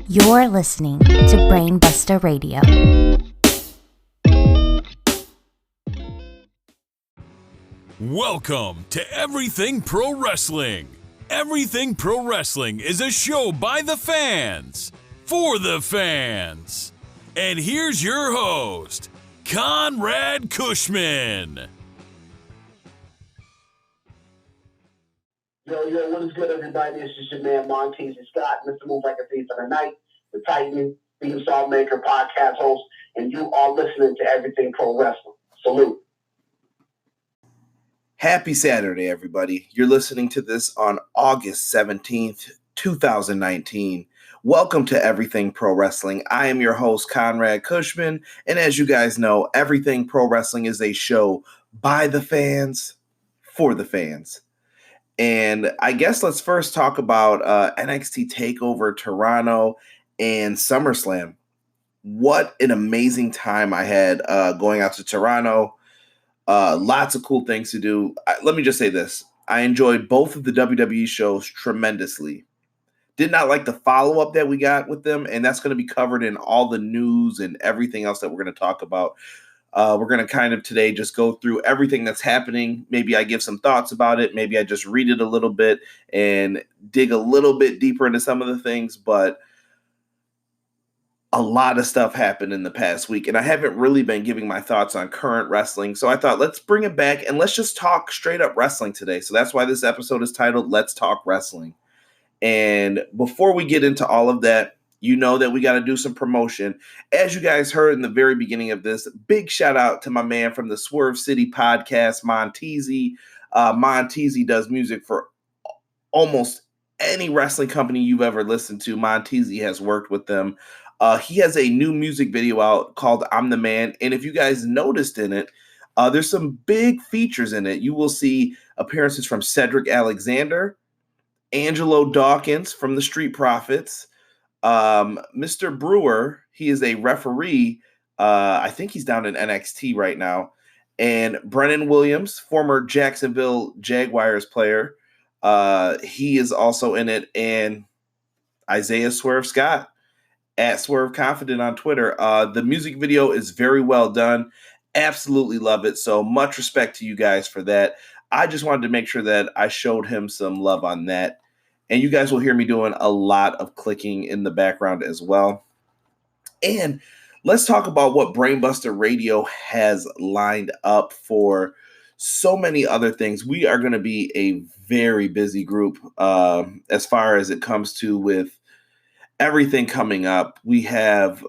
You're listening to Brainbusta Radio. Welcome to Everything Pro Wrestling. Everything Pro Wrestling is a show by the fans, for the fans. And here's your host, Conrad Cushman. Yo, what is good, everybody? This is your man, Montez Scott, Mr. Move Like a Thief of the Night, the Titan, theme song maker, podcast host, and you are listening to Everything Pro Wrestling. Salute. Happy Saturday, everybody. You're listening to this on August 17th, 2019. Welcome to Everything Pro Wrestling. I am your host, Conrad Cushman, and as you guys know, Everything Pro Wrestling is a show by the fans, for the fans. And I guess let's first talk about NXT TakeOver Toronto and SummerSlam. What an amazing time I had going out to Toronto. Lots of cool things to do. Let me just say this. I enjoyed both of the WWE shows tremendously. Did not like the follow-up that we got with them, and that's going to be covered in all the news and everything else that we're going to talk about. We're going to kind of today just go through everything that's happening. Maybe I give some thoughts about it. Maybe I just read it a little bit and dig a little bit deeper into some of the things. But a lot of stuff happened in the past week, and I haven't really been giving my thoughts on current wrestling. So I thought, let's bring it back and let's just talk straight up wrestling today. So that's why this episode is titled Let's Talk Wrestling. And before we get into all of that, you know that we got to do some promotion. As you guys heard in the very beginning of this, big shout out to my man from the Swerve City podcast, Montezi. Montezi does music for almost any wrestling company you've ever listened to. Montezi has worked with them. He has a new music video out called I'm the Man. And if you guys noticed in it, there's some big features in it. You will see appearances from Cedric Alexander, Angelo Dawkins from the Street Profits, Mr. Brewer, he is a referee. I think he's down in NXT right now. And Brennan Williams, former Jacksonville Jaguars player. He is also in it. And Isaiah Swerve Scott at Swerve Confident on Twitter. The music video is very well done. Absolutely love it. So much respect to you guys for that. I just wanted to make sure that I showed him some love on that. And you guys will hear me doing a lot of clicking in the background as well. And let's talk about what Brainbusta Radio has lined up for so many other things. We are going to be a very busy group as far as it comes to with everything coming up. We have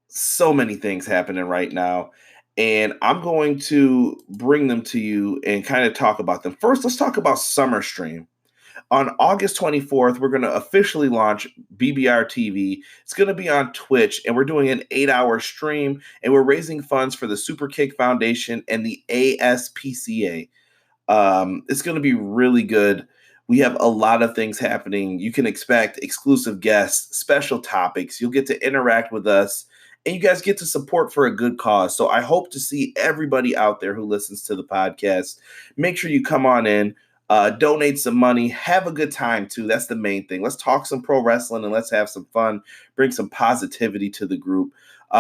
so many things happening right now. And I'm going to bring them to you and kind of talk about them. First, let's talk about SummerStream. On August 24th, we're going to officially launch BBR TV. It's going to be on Twitch, and we're doing an 8-hour stream, and we're raising funds for the Super Kick Foundation and the ASPCA. It's going to be really good. We have a lot of things happening. You can expect exclusive guests, special topics. You'll get to interact with us, and you guys get to support for a good cause. So I hope to see everybody out there who listens to the podcast. Make sure you come on in. Donate some money, have a good time too. That's the main thing. Let's talk some pro wrestling and let's have some fun, bring some positivity to the group.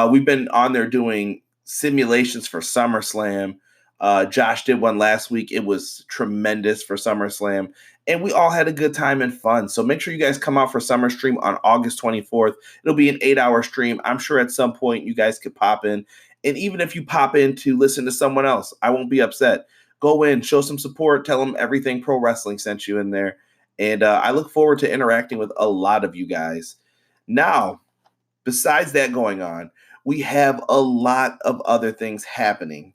We've been on there doing simulations for SummerSlam. Josh did one last week. It was tremendous for SummerSlam, and we all had a good time and fun. So make sure you guys come out for SummerStream on August 24th. It'll be an 8-hour stream. I'm sure at some point you guys could pop in. And even if you pop in to listen to someone else, I won't be upset. Go in, show some support, tell them Everything Pro Wrestling sent you in there. And I look forward to interacting with a lot of you guys. Now, besides that going on, we have a lot of other things happening.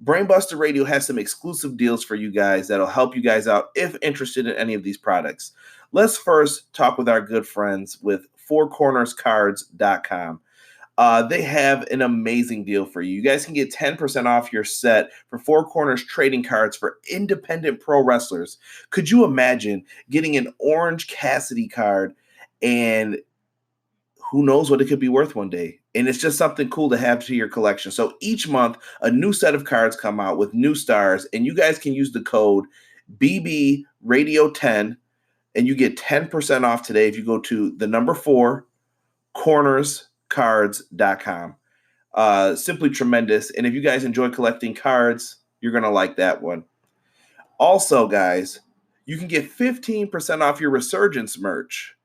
Brainbusta Radio has some exclusive deals for you guys that'll help you guys out if interested in any of these products. Let's first talk with our good friends with fourcornerscards.com. They have an amazing deal for you. You guys can get 10% off your set for Four Corners trading cards for independent pro wrestlers. Could you imagine getting an Orange Cassidy card and who knows what it could be worth one day? And it's just something cool to have to your collection. So each month, a new set of cards come out with new stars, and you guys can use the code BBRadio10, and you get 10% off today if you go to the number 4, cornerscards.com. Simply tremendous. And if you guys enjoy collecting cards, you're going to like that one. Also, guys, you can get 15% off your Resurgence merch.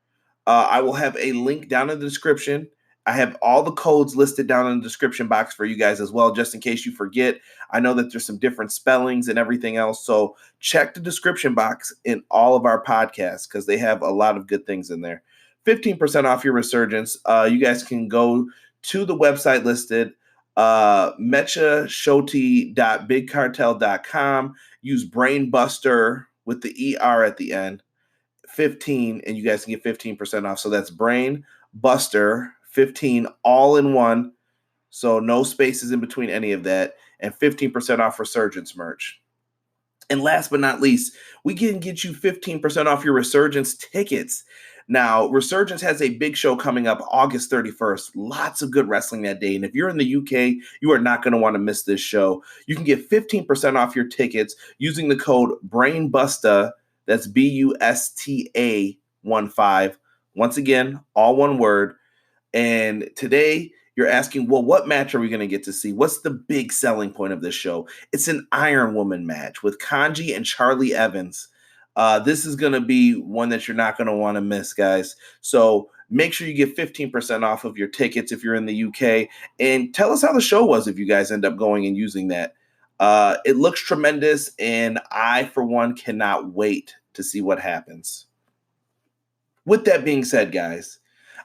I will have a link down in the description. I have all the codes listed down in the description box for you guys as well, just in case you forget. I know that there's some different spellings and everything else, so check the description box in all of our podcasts because they have a lot of good things in there. 15% off your Resurgence. You guys can go to the website listed, mechashoti.bigcartel.com. Use Brainbuster with the ER at the end, 15, and you guys can get 15% off. So that's Brainbuster 15 all in one. So no spaces in between any of that, and 15% off Resurgence merch. And last but not least, we can get you 15% off your Resurgence tickets. Now, Resurgence has a big show coming up August 31st. Lots of good wrestling that day. And if you're in the UK, you are not going to want to miss this show. You can get 15% off your tickets using the code BRAINBUSTA. That's BUSTA 15. Once again, all one word. And today you're asking, well, what match are we going to get to see? What's the big selling point of this show? It's an Iron Woman match with Kanji and Charlie Evans. This is going to be one that you're not going to want to miss, guys. So make sure you get 15% off of your tickets if you're in the UK. And tell us how the show was if you guys end up going and using that. It looks tremendous, and I, for one, cannot wait to see what happens. With that being said, guys,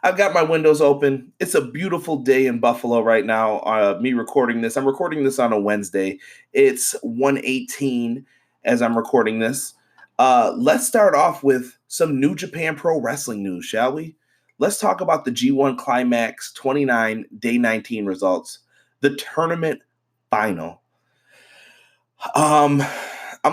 I've got my windows open. It's a beautiful day in Buffalo right now. Me recording this. I'm recording this on a Wednesday. It's 1:18 as I'm recording this. Let's start off with some New Japan Pro Wrestling news, shall we? Let's talk about the G1 Climax 29 Day 19 results. The tournament final. I'm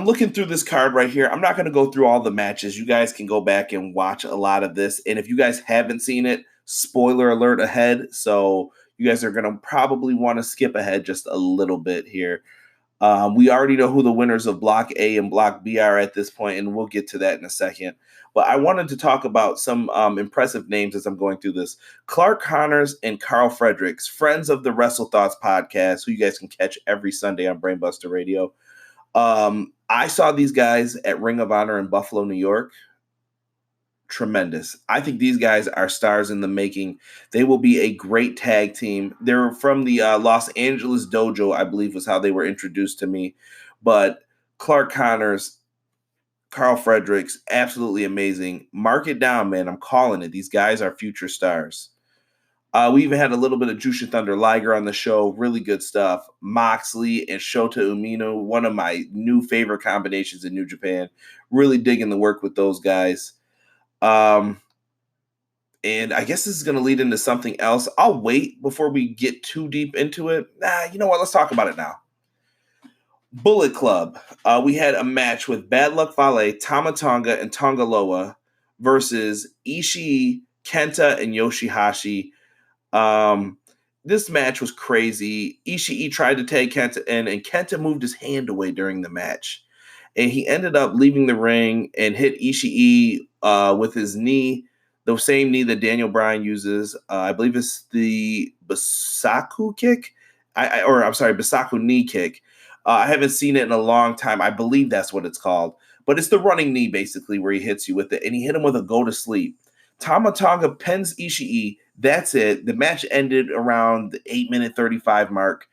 looking through this card right here. I'm not going to go through all the matches. You guys can go back and watch a lot of this. And if you guys haven't seen it, spoiler alert ahead. So you guys are going to probably want to skip ahead just a little bit here. We already know who the winners of Block A and Block B are at this point, and we'll get to that in a second. But I wanted to talk about some impressive names as I'm going through this. Clark Connors and Carl Fredericks, friends of the Wrestle Thoughts podcast, who you guys can catch every Sunday on Brainbusta Radio. I saw these guys at Ring of Honor in Buffalo, New York. Tremendous. I think these guys are stars in the making. They will be a great tag team. They're from the Los Angeles Dojo, I believe was how they were introduced to me. But Clark Connors, Carl Fredericks, absolutely amazing. Mark it down, man. I'm calling it. These guys are future stars. We even had a little bit of Jushin Thunder Liger on the show. Really good stuff. Moxley and Shota Umino, one of my new favorite combinations in New Japan. Really digging the work with those guys. And I guess this is going to lead into something else. I'll wait before we get too deep into it. You know what? Let's talk about it now. Bullet Club. We had a match with Bad Luck Fale, Tama Tonga, and Tonga Loa versus Ishii, Kenta, and Yoshihashi. This match was crazy. Ishii tried to take Kenta in, and Kenta moved his hand away during the match. And he ended up leaving the ring and hit Ishii with his knee, the same knee that Daniel Bryan uses. I believe it's the Bisaku kick, Bisaku knee kick. I haven't seen it in a long time. I believe that's what it's called. But it's the running knee, basically, where he hits you with it. And he hit him with a go to sleep. Tama Tonga pins Ishii. That's it. The match ended around the 8-minute 35 mark.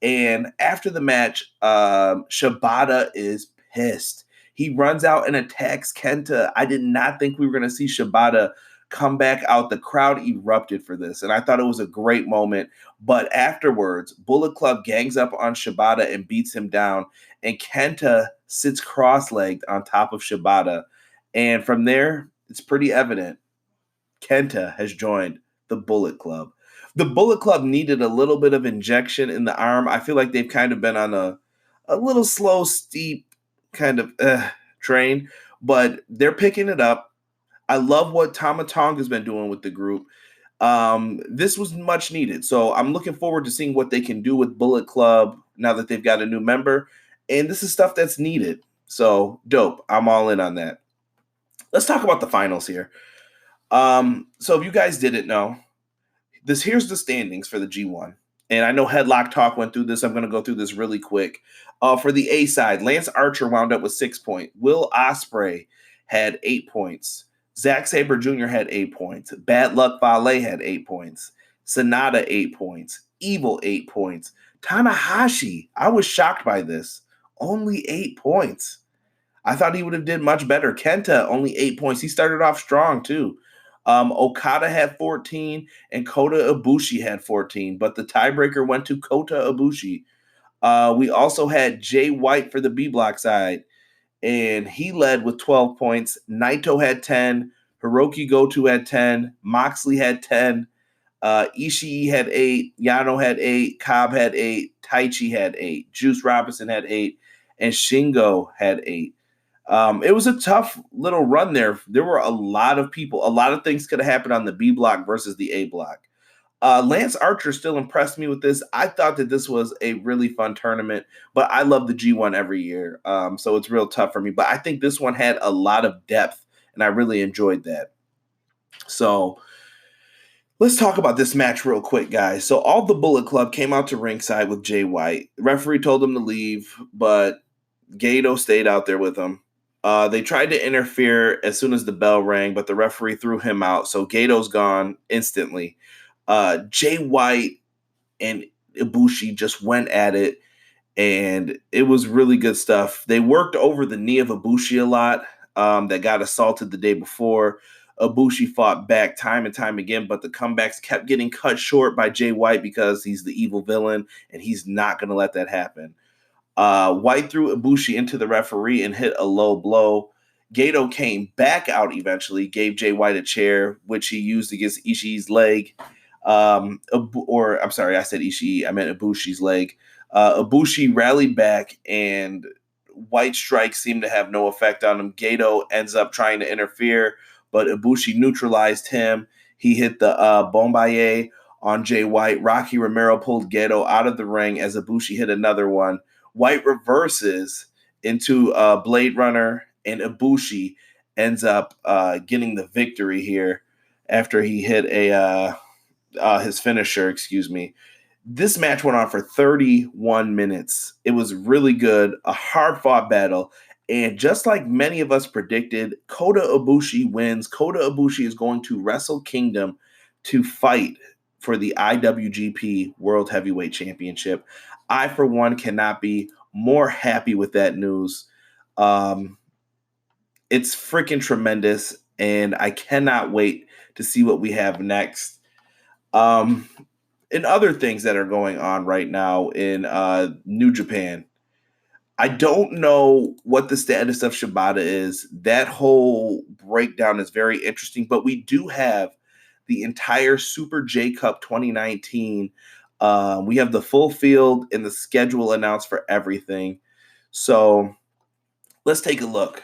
And after the match, Shibata is pissed. He runs out and attacks Kenta. I did not think we were going to see Shibata come back out. The crowd erupted for this, and I thought it was a great moment. But afterwards, Bullet Club gangs up on Shibata and beats him down, and Kenta sits cross-legged on top of Shibata. And from there, it's pretty evident Kenta has joined the Bullet Club. The Bullet Club needed a little bit of injection in the arm. I feel like they've kind of been on a little slow, steep kind of train, but they're picking it up. I love what Tama Tonga has been doing with the group. This was much needed. So I'm looking forward to seeing what they can do with Bullet Club now that they've got a new member. And this is stuff that's needed. So dope. I'm all in on that. Let's talk about the finals here. So if you guys didn't know, Here's the standings for the G1. And I know Headlock Talk went through this. I'm going to go through this really quick. For the A side, Lance Archer wound up with 6 points. Will Ospreay had 8 points. Zack Sabre Jr. had 8 points. Bad Luck Fale had 8 points. Sonata, 8 points. Evil, 8 points. Tanahashi, I was shocked by this. Only 8 points. I thought he would have did much better. Kenta, only 8 points. He started off strong, too. Okada had 14 and Kota Ibushi had 14, but the tiebreaker went to Kota Ibushi. We also had Jay White for the B block side, and he led with 12 points. Naito had 10, Hiroki Goto had 10, Moxley had 10, Ishii had 8, Yano had 8, Cobb had 8, Taichi had 8, Juice Robinson had 8, and Shingo had 8. It was a tough little run there. There were a lot of people. A lot of things could have happened on the B block versus the A block. Lance Archer still impressed me with this. I thought that this was a really fun tournament, but I love the G1 every year. So it's real tough for me. But I think this one had a lot of depth, and I really enjoyed that. So let's talk about this match real quick, guys. So all the Bullet Club came out to ringside with Jay White. The referee told him to leave, but Gato stayed out there with him. They tried to interfere as soon as the bell rang, but the referee threw him out. So Gato's gone instantly. Jay White and Ibushi just went at it, and it was really good stuff. They worked over the knee of Ibushi a lot that got assaulted the day before. Ibushi fought back time and time again, but the comebacks kept getting cut short by Jay White because he's the evil villain, and he's not going to let that happen. White threw Ibushi into the referee and hit a low blow. Gato came back out eventually, gave Jay White a chair, which he used against Ishii's leg. I'm sorry, I said Ishii. I meant Ibushi's leg. Ibushi rallied back, and White strikes seemed to have no effect on him. Gato ends up trying to interfere, but Ibushi neutralized him. He hit the Bombaye on Jay White. Rocky Romero pulled Gato out of the ring as Ibushi hit another one. White reverses into Blade Runner, and Ibushi ends up getting the victory here after he hit his finisher, This match went on for 31 minutes. It was really good, a hard-fought battle, and just like many of us predicted, Kota Ibushi wins. Kota Ibushi is going to Wrestle Kingdom to fight for the IWGP World Heavyweight Championship. I, for one, cannot be more happy with that news. It's freaking tremendous, and I cannot wait to see what we have next. And other things that are going on right now in New Japan. I don't know what the status of Shibata is. That whole breakdown is very interesting, but we do have the entire Super J Cup 2019. We have the full field and the schedule announced for everything. So let's take a look.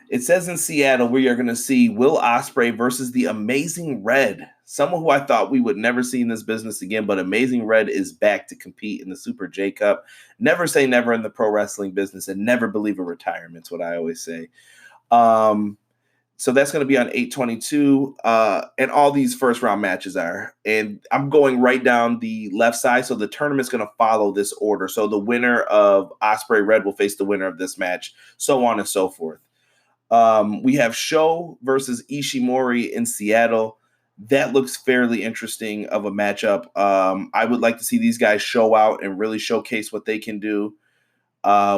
It says in Seattle, we are going to see Will Ospreay versus the Amazing Red, someone who I thought we would never see in this business again, but Amazing Red is back to compete in the Super J Cup. Never say never in the pro wrestling business, and never believe a retirement's what I always say. So that's going to be on 8/22, and all these first round matches are. And I'm going right down the left side, so the tournament's going to follow this order. So the winner of Ospreay Red will face the winner of this match, so on and so forth. We have Sho versus Ishimori in Seattle. That looks fairly interesting of a matchup. I would like to see these guys show out and really showcase what they can do.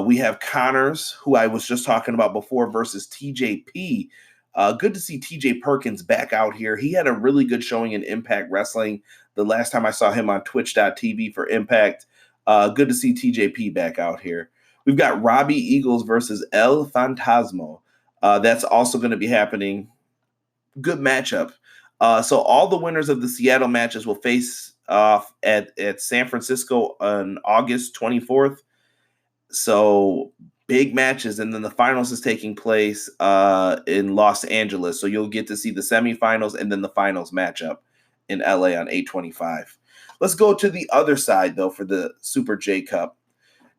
We have Connors, who I was just talking about before, versus TJP. Good to see TJ Perkins back out here. He had a really good showing in Impact Wrestling the last time I saw him on twitch.tv for Impact. Good to see TJP back out here. We've got Robbie Eagles versus El Fantasmo. That's also going to be happening. Good matchup. So all the winners of the Seattle matches will face off at San Francisco on August 24th. So big matches, and then the finals is taking place in Los Angeles. So you'll get to see the semifinals and then the finals matchup in LA on 8/25. Let's go to the other side, though, for the Super J Cup.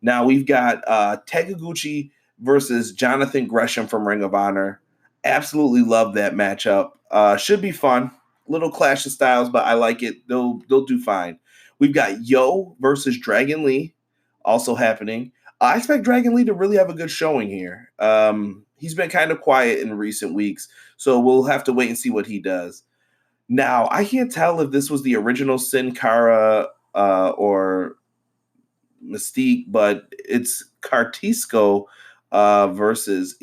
Now we've got Taguchi versus Jonathan Gresham from Ring of Honor. Absolutely love that matchup. Should be fun. Little clash of styles, but I like it. They'll do fine. We've got Yo versus Dragon Lee also happening. I expect Dragon Lee to really have a good showing here. He's been kind of quiet in recent weeks, so we'll have to wait and see what he does. Now, I can't tell if this was the original Sin Cara or Mystique, but it's Cartisco versus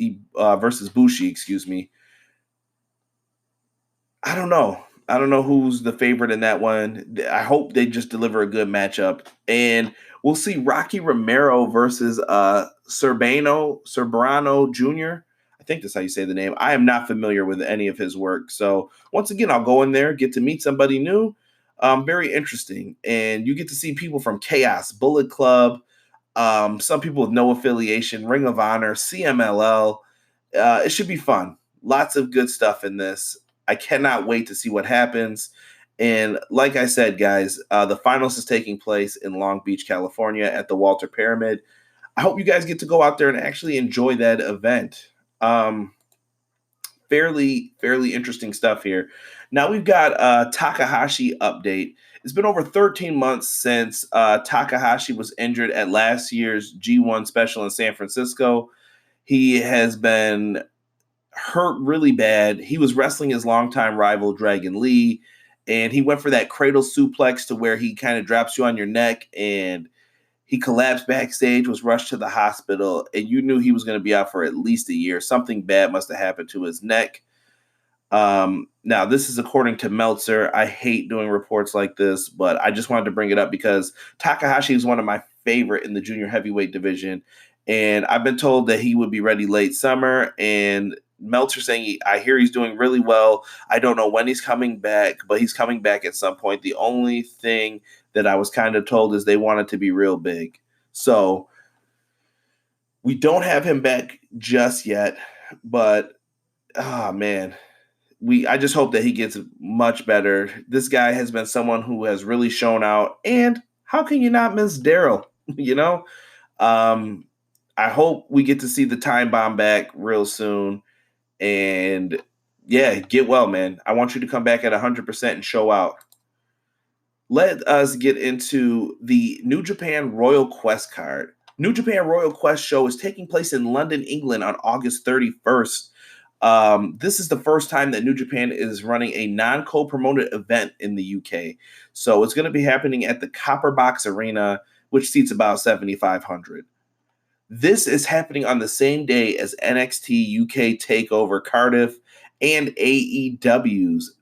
Bushi, excuse me. I don't know. I don't know who's the favorite in that one. I hope they just deliver a good matchup. And we'll see Rocky Romero versus Cerberano Jr. I think that's how you say the name. I am not familiar with any of his work. So once again, I'll go in there, get to meet somebody new. Very interesting. And you get to see people from Chaos, Bullet Club, some people with no affiliation, Ring of Honor, CMLL. It should be fun. Lots of good stuff in this. I cannot wait to see what happens. And like I said, guys, the finals is taking place in Long Beach, California at the Walter Pyramid. I hope you guys get to go out there and actually enjoy that event. Fairly interesting stuff here. Now we've got a Takahashi update. It's been over 13 months since Takahashi was injured at last year's G1 special in San Francisco. He has been hurt really bad. He was wrestling his longtime rival Dragon Lee, and he went for that cradle suplex to where he kind of drops you on your neck, and he collapsed backstage, was rushed to the hospital, and you knew he was going to be out for at least a year. Something bad must have happened to his neck. Now, this is according to Meltzer. I hate doing reports like this, but I just wanted to bring it up because Takahashi is one of my favorite in the junior heavyweight division, and I've been told that he would be ready late summer, and Meltzer saying, I hear he's doing really well. I don't know when he's coming back, but he's coming back at some point. The only thing that I was kind of told is they want it to be real big. So we don't have him back just yet, but man, I just hope that he gets much better. This guy has been someone who has really shown out, and how can you not miss Daryl? You know, I hope we get to see the Time Bomb back real soon. And yeah, get well, man. I want you to come back at 100% and show out. Let us get into the New Japan Royal Quest card. New Japan Royal Quest show is taking place in London, England on August 31st. This is the first time that New Japan is running a non-co-promoted event in the UK. So it's going to be happening at the Copper Box Arena, which seats about 7,500. This is happening on the same day as NXT UK TakeOver Cardiff and AEW's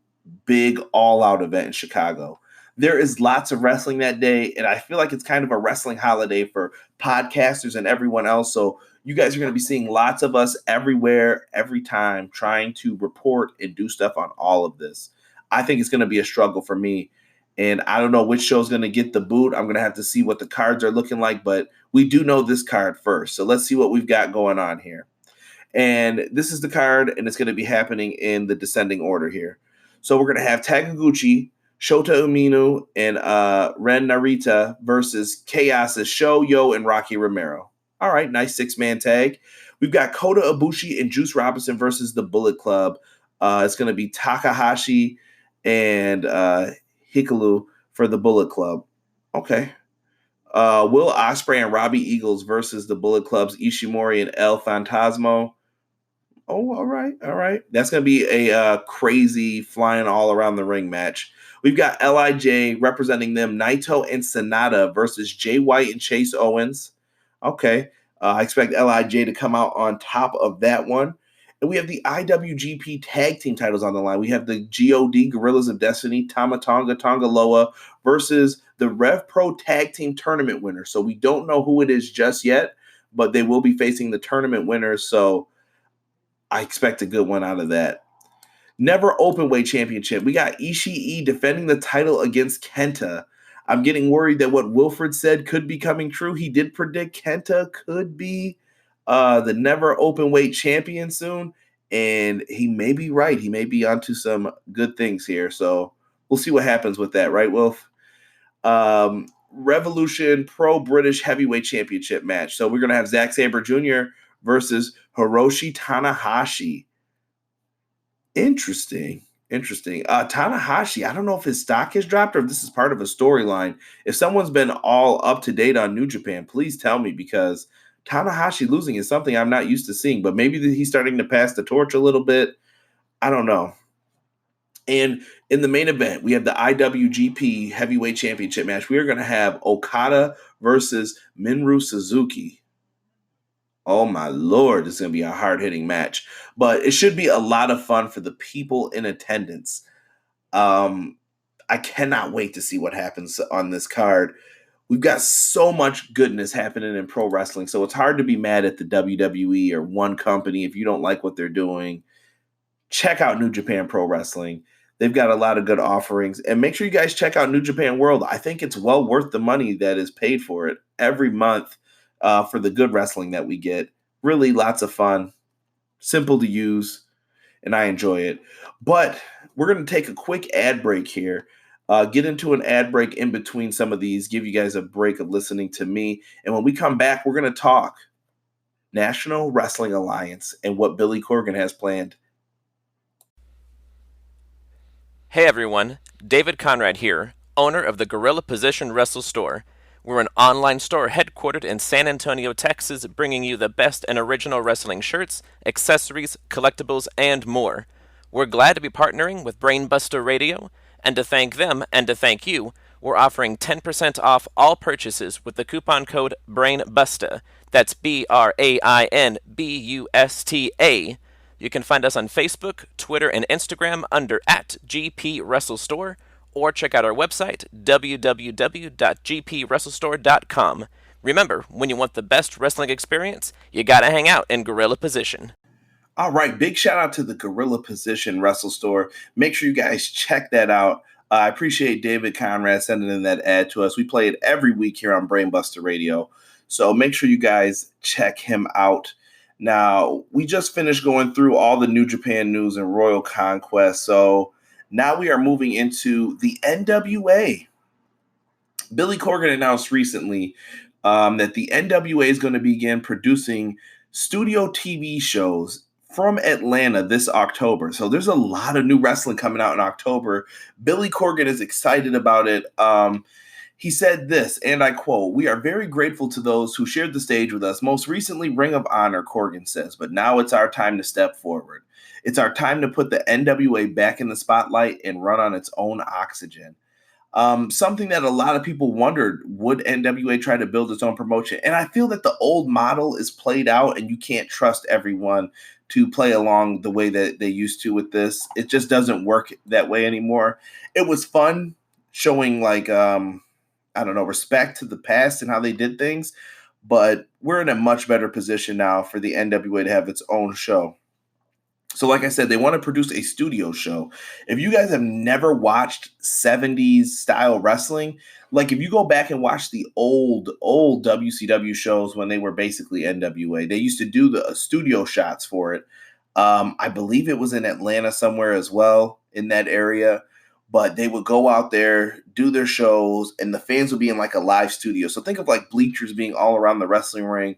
big all-out event in Chicago. There is lots of wrestling that day, and I feel like it's kind of a wrestling holiday for podcasters and everyone else. So you guys are going to be seeing lots of us everywhere, every time, trying to report and do stuff on all of this. I think it's going to be a struggle for me. And I don't know which show's going to get the boot. I'm going to have to see what the cards are looking like, but we do know this card first. So let's see what we've got going on here. And this is the card, and it's going to be happening in the descending order here. So we're going to have Takaguchi, Shota Umino, and Ren Narita versus Chaos's Sho, Yo, and Rocky Romero. All right, nice 6-man tag. We've got Kota Ibushi and Juice Robinson versus the Bullet Club. It's going to be Takahashi and Hikaru for the Bullet Club. Okay. Will Ospreay and Robbie Eagles versus the Bullet Club's Ishimori and El Fantasmo. Oh, all right. That's going to be a crazy flying all around the ring match. We've got LIJ representing them, Naito and Sonata versus Jay White and Chase Owens. Okay. I expect LIJ to come out on top of that one. And we have the IWGP tag team titles on the line. We have the GOD, Gorillas of Destiny, Tama Tonga, Tonga Loa versus the Rev Pro tag team tournament winner. So we don't know who it is just yet, but they will be facing the tournament winners. So I expect a good one out of that. Never Openweight Championship. We got Ishii defending the title against Kenta. I'm getting worried that what Wilfred said could be coming true. He did predict Kenta could be the Never Openweight champion soon, and he may be right. He may be onto some good things here. So we'll see what happens with that, right, Wilf? Revolution Pro British Heavyweight Championship match. So we're going to have Zack Sabre Jr. versus Hiroshi Tanahashi. Interesting. Interesting. Tanahashi, I don't know if his stock has dropped or if this is part of a storyline. If someone's been all up to date on New Japan, please tell me, because Tanahashi losing is something I'm not used to seeing, but maybe he's starting to pass the torch a little bit. I don't know. And in the main event, we have the IWGP Heavyweight Championship match. We are going to have Okada versus Minoru Suzuki. Oh my Lord, it's going to be a hard-hitting match. But it should be a lot of fun for the people in attendance. I cannot wait to see what happens on this card. We've got so much goodness happening in pro wrestling, so it's hard to be mad at the WWE or one company if you don't like what they're doing. Check out New Japan Pro Wrestling. They've got a lot of good offerings. And make sure you guys check out New Japan World. I think it's well worth the money that is paid for it every month for the good wrestling that we get. Really lots of fun, simple to use, and I enjoy it. But we're going to take a quick ad break here. Get into an ad break in between some of these, give you guys a break of listening to me. And when we come back, we're going to talk National Wrestling Alliance and what Billy Corgan has planned. Hey everyone, David Conrad here, owner of the Gorilla Position Wrestle Store. We're an online store headquartered in San Antonio, Texas, bringing you the best and original wrestling shirts, accessories, collectibles, and more. We're glad to be partnering with Brainbusta Radio, and to thank them and to thank you, we're offering 10% off all purchases with the coupon code BRAINBUSTA. That's BRAINBUSTA. You can find us on Facebook, Twitter, and Instagram under @GPWrestleStore, or check out our website, www.gpwrestlestore.com. Remember, when you want the best wrestling experience, you gotta hang out in Gorilla Position. All right, big shout out to the Gorilla Position Wrestle Store. Make sure you guys check that out. I appreciate David Conrad sending in that ad to us. We play it every week here on Brainbusta Radio, so make sure you guys check him out. Now, we just finished going through all the New Japan news and Royal Conquest, so now we are moving into the NWA. Billy Corgan announced recently that the NWA is going to begin producing studio TV shows from Atlanta this October. So there's a lot of new wrestling coming out in October. Billy Corgan is excited about it. He said this, and I quote, "We are very grateful to those who shared the stage with us. Most recently, Ring of Honor," Corgan says, "but now it's our time to step forward. It's our time to put the NWA back in the spotlight and run on its own oxygen." Something that a lot of people wondered, would NWA try to build its own promotion? And I feel that the old model is played out and you can't trust everyone to play along the way that they used to with this. It just doesn't work that way anymore. It was fun showing respect to the past and how they did things, but we're in a much better position now for the NWA to have its own show. So like I said, they want to produce a studio show. If you guys have never watched 70s style wrestling, like if you go back and watch the old WCW shows when they were basically NWA, they used to do the studio shots for it. I believe it was in Atlanta somewhere as well, in that area. But they would go out there, do their shows, and the fans would be in like a live studio. So think of like bleachers being all around the wrestling ring.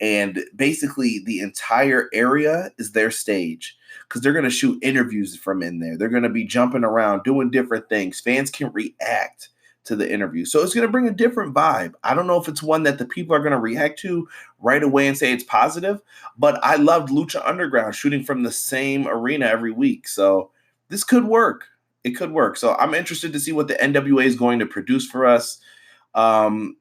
And basically the entire area is their stage because they're going to shoot interviews from in there. They're going to be jumping around, doing different things. Fans can react to the interview. So it's going to bring a different vibe. I don't know if it's one that the people are going to react to right away and say it's positive, but I loved Lucha Underground shooting from the same arena every week. So this could work. It could work. So I'm interested to see what the NWA is going to produce for us. And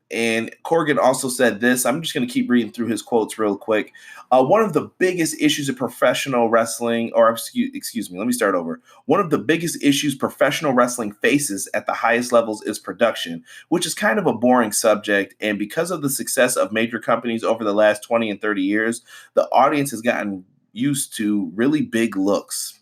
Corgan also said this. I'm just going to keep reading through his quotes real quick. One of the biggest issues of professional wrestling, or excuse me, let me start over. One of the biggest issues professional wrestling faces at the highest levels is production, which is kind of a boring subject. And because of the success of major companies over the last 20 and 30 years, the audience has gotten used to really big looks.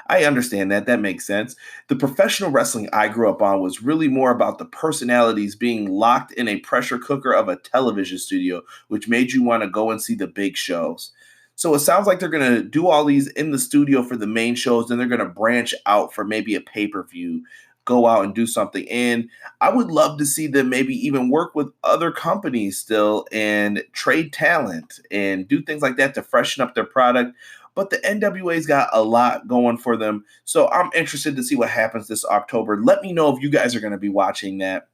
I understand that. That makes sense. The professional wrestling I grew up on was really more about the personalities being locked in a pressure cooker of a television studio, which made you want to go and see the big shows. So it sounds like they're going to do all these in the studio for the main shows, and they're going to branch out for maybe a pay-per-view, go out and do something. And I would love to see them maybe even work with other companies still and trade talent and do things like that to freshen up their product. but the NWA's got a lot going for them. So I'm interested to see what happens this October. Let me know if you guys are going to be watching that.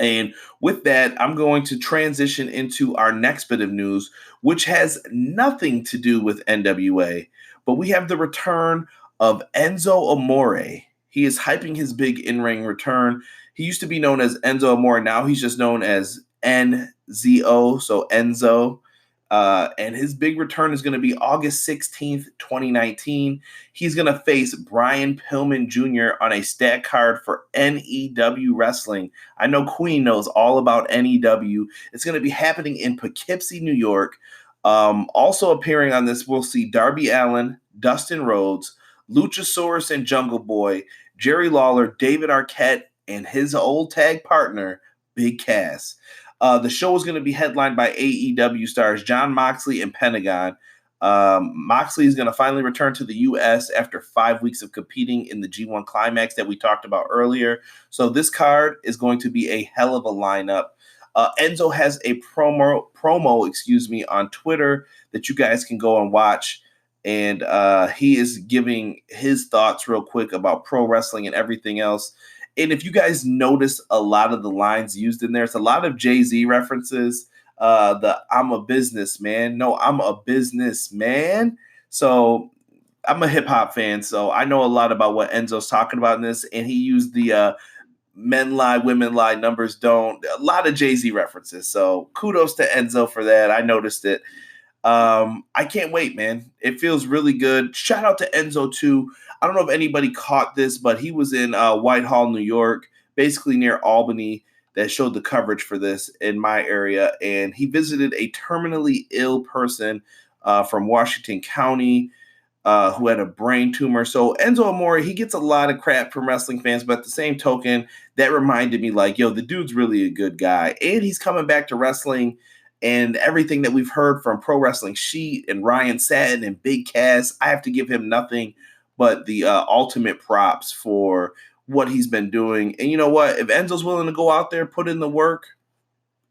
And with that, I'm going to transition into our next bit of news, which has nothing to do with NWA, but we have the return of Enzo Amore. He is hyping his big in-ring return. He used to be known as Enzo Amore. Now he's just known as NZO, so Enzo. And his big return is going to be August 16th, 2019. He's going to face Brian Pillman Jr. on a stat card for NEW Wrestling. I know Queen knows all about NEW. It's going to be happening in Poughkeepsie, New York. Also appearing on this, we'll see Darby Allin, Dustin Rhodes, Luchasaurus and Jungle Boy, Jerry Lawler, David Arquette, and his old tag partner, Big Cass. The show is going to be headlined by AEW stars Jon Moxley and Pentagon. Moxley is going to finally return to the U.S. after 5 weeks of competing in the G1 Climax that we talked about earlier. So this card is going to be a hell of a lineup. Enzo has a promo, on Twitter that you guys can go and watch. And he is giving his thoughts real quick about pro wrestling and everything else. And if you guys notice a lot of the lines used in there, it's a lot of Jay-Z references. I'm a businessman. No, I'm a businessman. So I'm a hip hop fan. So I know a lot about what Enzo's talking about in this. And he used the men lie, women lie, numbers don't. A lot of Jay-Z references. So kudos to Enzo for that. I noticed it. I can't wait, man. It feels really good. Shout out to Enzo too. I don't know if anybody caught this, but he was in Whitehall, New York, basically near Albany, that showed the coverage for this in my area. And he visited a terminally ill person from Washington County who had a brain tumor. So Enzo Amore, he gets a lot of crap from wrestling fans, but at the same token, that reminded me like, yo, the dude's really a good guy. And he's coming back to wrestling. And everything that we've heard from Pro Wrestling Sheet and Ryan Satin and Big Cass, I have to give him nothing but the ultimate props for what he's been doing. And you know what? If Enzo's willing to go out there, put in the work,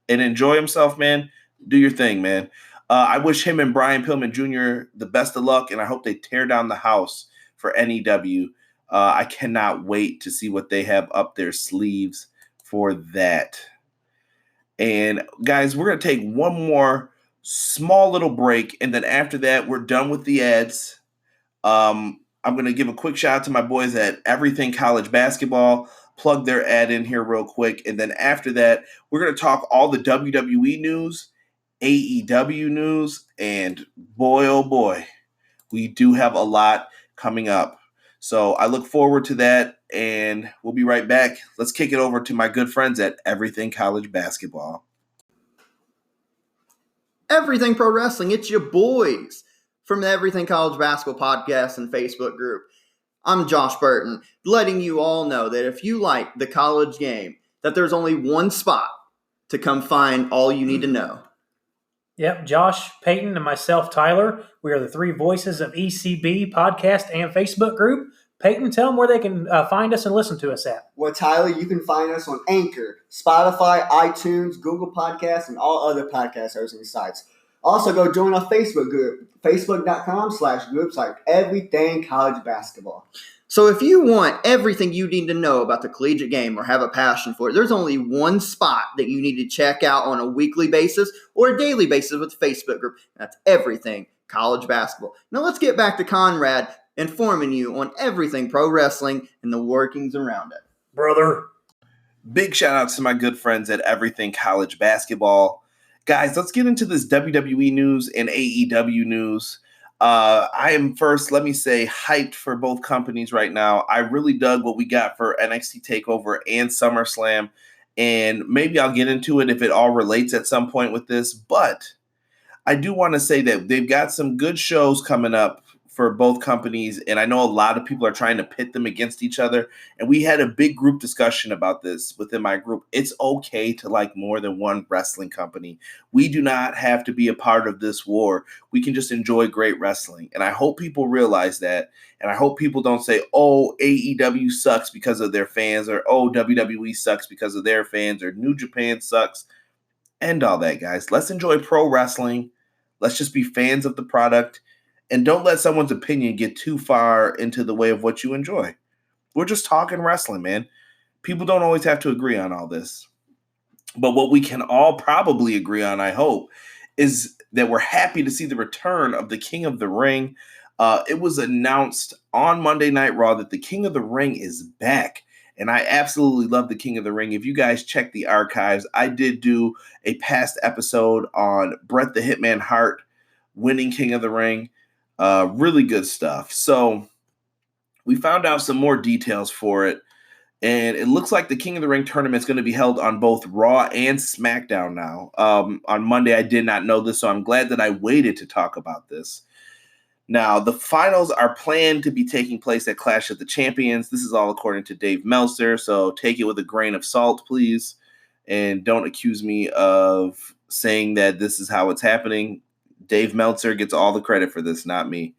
and enjoy himself, man, do your thing, man. I wish him and Brian Pillman Jr. the best of luck, and I hope they tear down the house for NEW. I cannot wait to see what they have up their sleeves for that. And guys, we're going to take one more small little break. And then after that, we're done with the ads. I'm going to give a quick shout out to my boys at Everything College Basketball. Plug their ad in here real quick. And then after that, we're going to talk all the WWE news, AEW news, and boy, oh boy, we do have a lot coming up. So I look forward to that, and we'll be right back. Let's kick it over to my good friends at Everything College Basketball. Everything Pro Wrestling, it's your boys from the Everything College Basketball podcast and Facebook group. I'm Josh Burton, letting you all know that if you like the college game, that there's only one spot to come find all you need to know. Yep, Josh, Peyton, and myself, Tyler. We are the three voices of ECB podcast and Facebook group. Peyton, tell them where they can find us and listen to us at. Well, Tyler, you can find us on Anchor, Spotify, iTunes, Google Podcasts, and all other podcast hosting sites. Also, go join our Facebook group, facebook.com/groups like Everything College Basketball. So if you want everything you need to know about the collegiate game or have a passion for it, there's only one spot that you need to check out on a weekly basis or a daily basis with the Facebook group. That's Everything College Basketball. Now let's get back to Conrad informing you on everything pro wrestling and the workings around it. Brother. Big shout out to my good friends at Everything College Basketball. Guys, let's get into this WWE news and AEW news. I am first, let me say, hyped for both companies right now. I really dug what we got for NXT TakeOver and SummerSlam, and maybe I'll get into it if it all relates at some point with this, but I do want to say that they've got some good shows coming up for both companies, and I know a lot of people are trying to pit them against each other, and we had a big group discussion about this within my group. It's okay to like more than one wrestling company. We do not have to be a part of this war. We can just enjoy great wrestling, and I hope people realize that, and I hope people don't say, oh, AEW sucks because of their fans, or oh, WWE sucks because of their fans, or New Japan sucks. End all that, guys. Let's enjoy pro wrestling. Let's just be fans of the product. And don't let someone's opinion get too far into the way of what you enjoy. We're just talking wrestling, man. People don't always have to agree on all this. But what we can all probably agree on, I hope, is that we're happy to see the return of the King of the Ring. It was announced on Monday Night Raw that the King of the Ring is back. And I absolutely love the King of the Ring. If you guys check the archives, I did do a past episode on Bret the Hitman Hart winning King of the Ring. Really good stuff. So we found out some more details for it. And it looks like the King of the Ring tournament is going to be held on both Raw and SmackDown now. On Monday, I did not know this, so I'm glad that I waited to talk about this. Now, the finals are planned to be taking place at Clash of the Champions. This is all according to Dave Meltzer, so take it with a grain of salt, please. And don't accuse me of saying that this is how it's happening. Dave Meltzer gets all the credit for this, not me.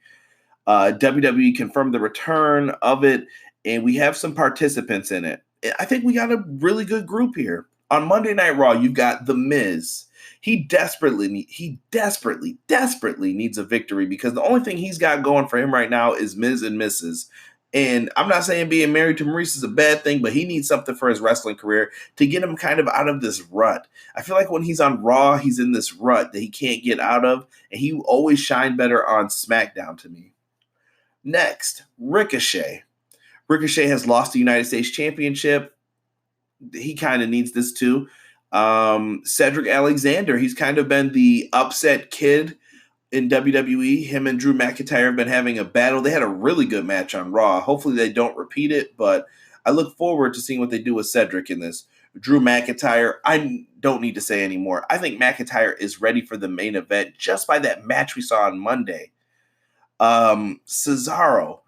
WWE confirmed the return of it, and we have some participants in it. I think we got a really good group here. On Monday Night Raw, you've got The Miz. He desperately needs a victory because the only thing he's got going for him right now is Miz and Mrs. And I'm not saying being married to Maurice is a bad thing, but he needs something for his wrestling career to get him kind of out of this rut. I feel like when he's on Raw, he's in this rut that he can't get out of, and he always shined better on SmackDown to me. Next, Ricochet. Ricochet has lost the United States Championship. He kind of needs this too. Cedric Alexander, he's kind of been the upset kid in WWE. Him and Drew McIntyre have been having a battle. They had a really good match on Raw. Hopefully they don't repeat it, but I look forward to seeing what they do with Cedric in this. Drew McIntyre, I don't need to say anymore. I think McIntyre is ready for the main event just by that match we saw on Monday. Cesaro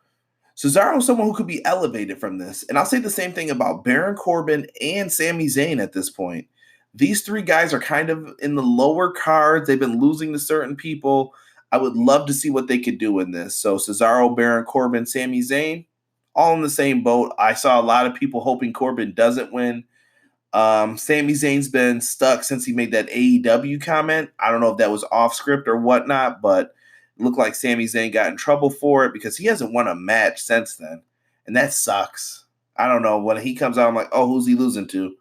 is someone who could be elevated from this. And I'll say the same thing about Baron Corbin and Sami Zayn at this point. These three guys are kind of in the lower cards. They've been losing to certain people. I would love to see what they could do in this. So Cesaro, Baron Corbin, Sami Zayn, all in the same boat. I saw a lot of people hoping Corbin doesn't win. Sami Zayn's been stuck since he made that AEW comment. I don't know if that was off script or whatnot, but it looked like Sami Zayn got in trouble for it because he hasn't won a match since then. And that sucks. I don't know. When he comes out, I'm like, oh, who's he losing to?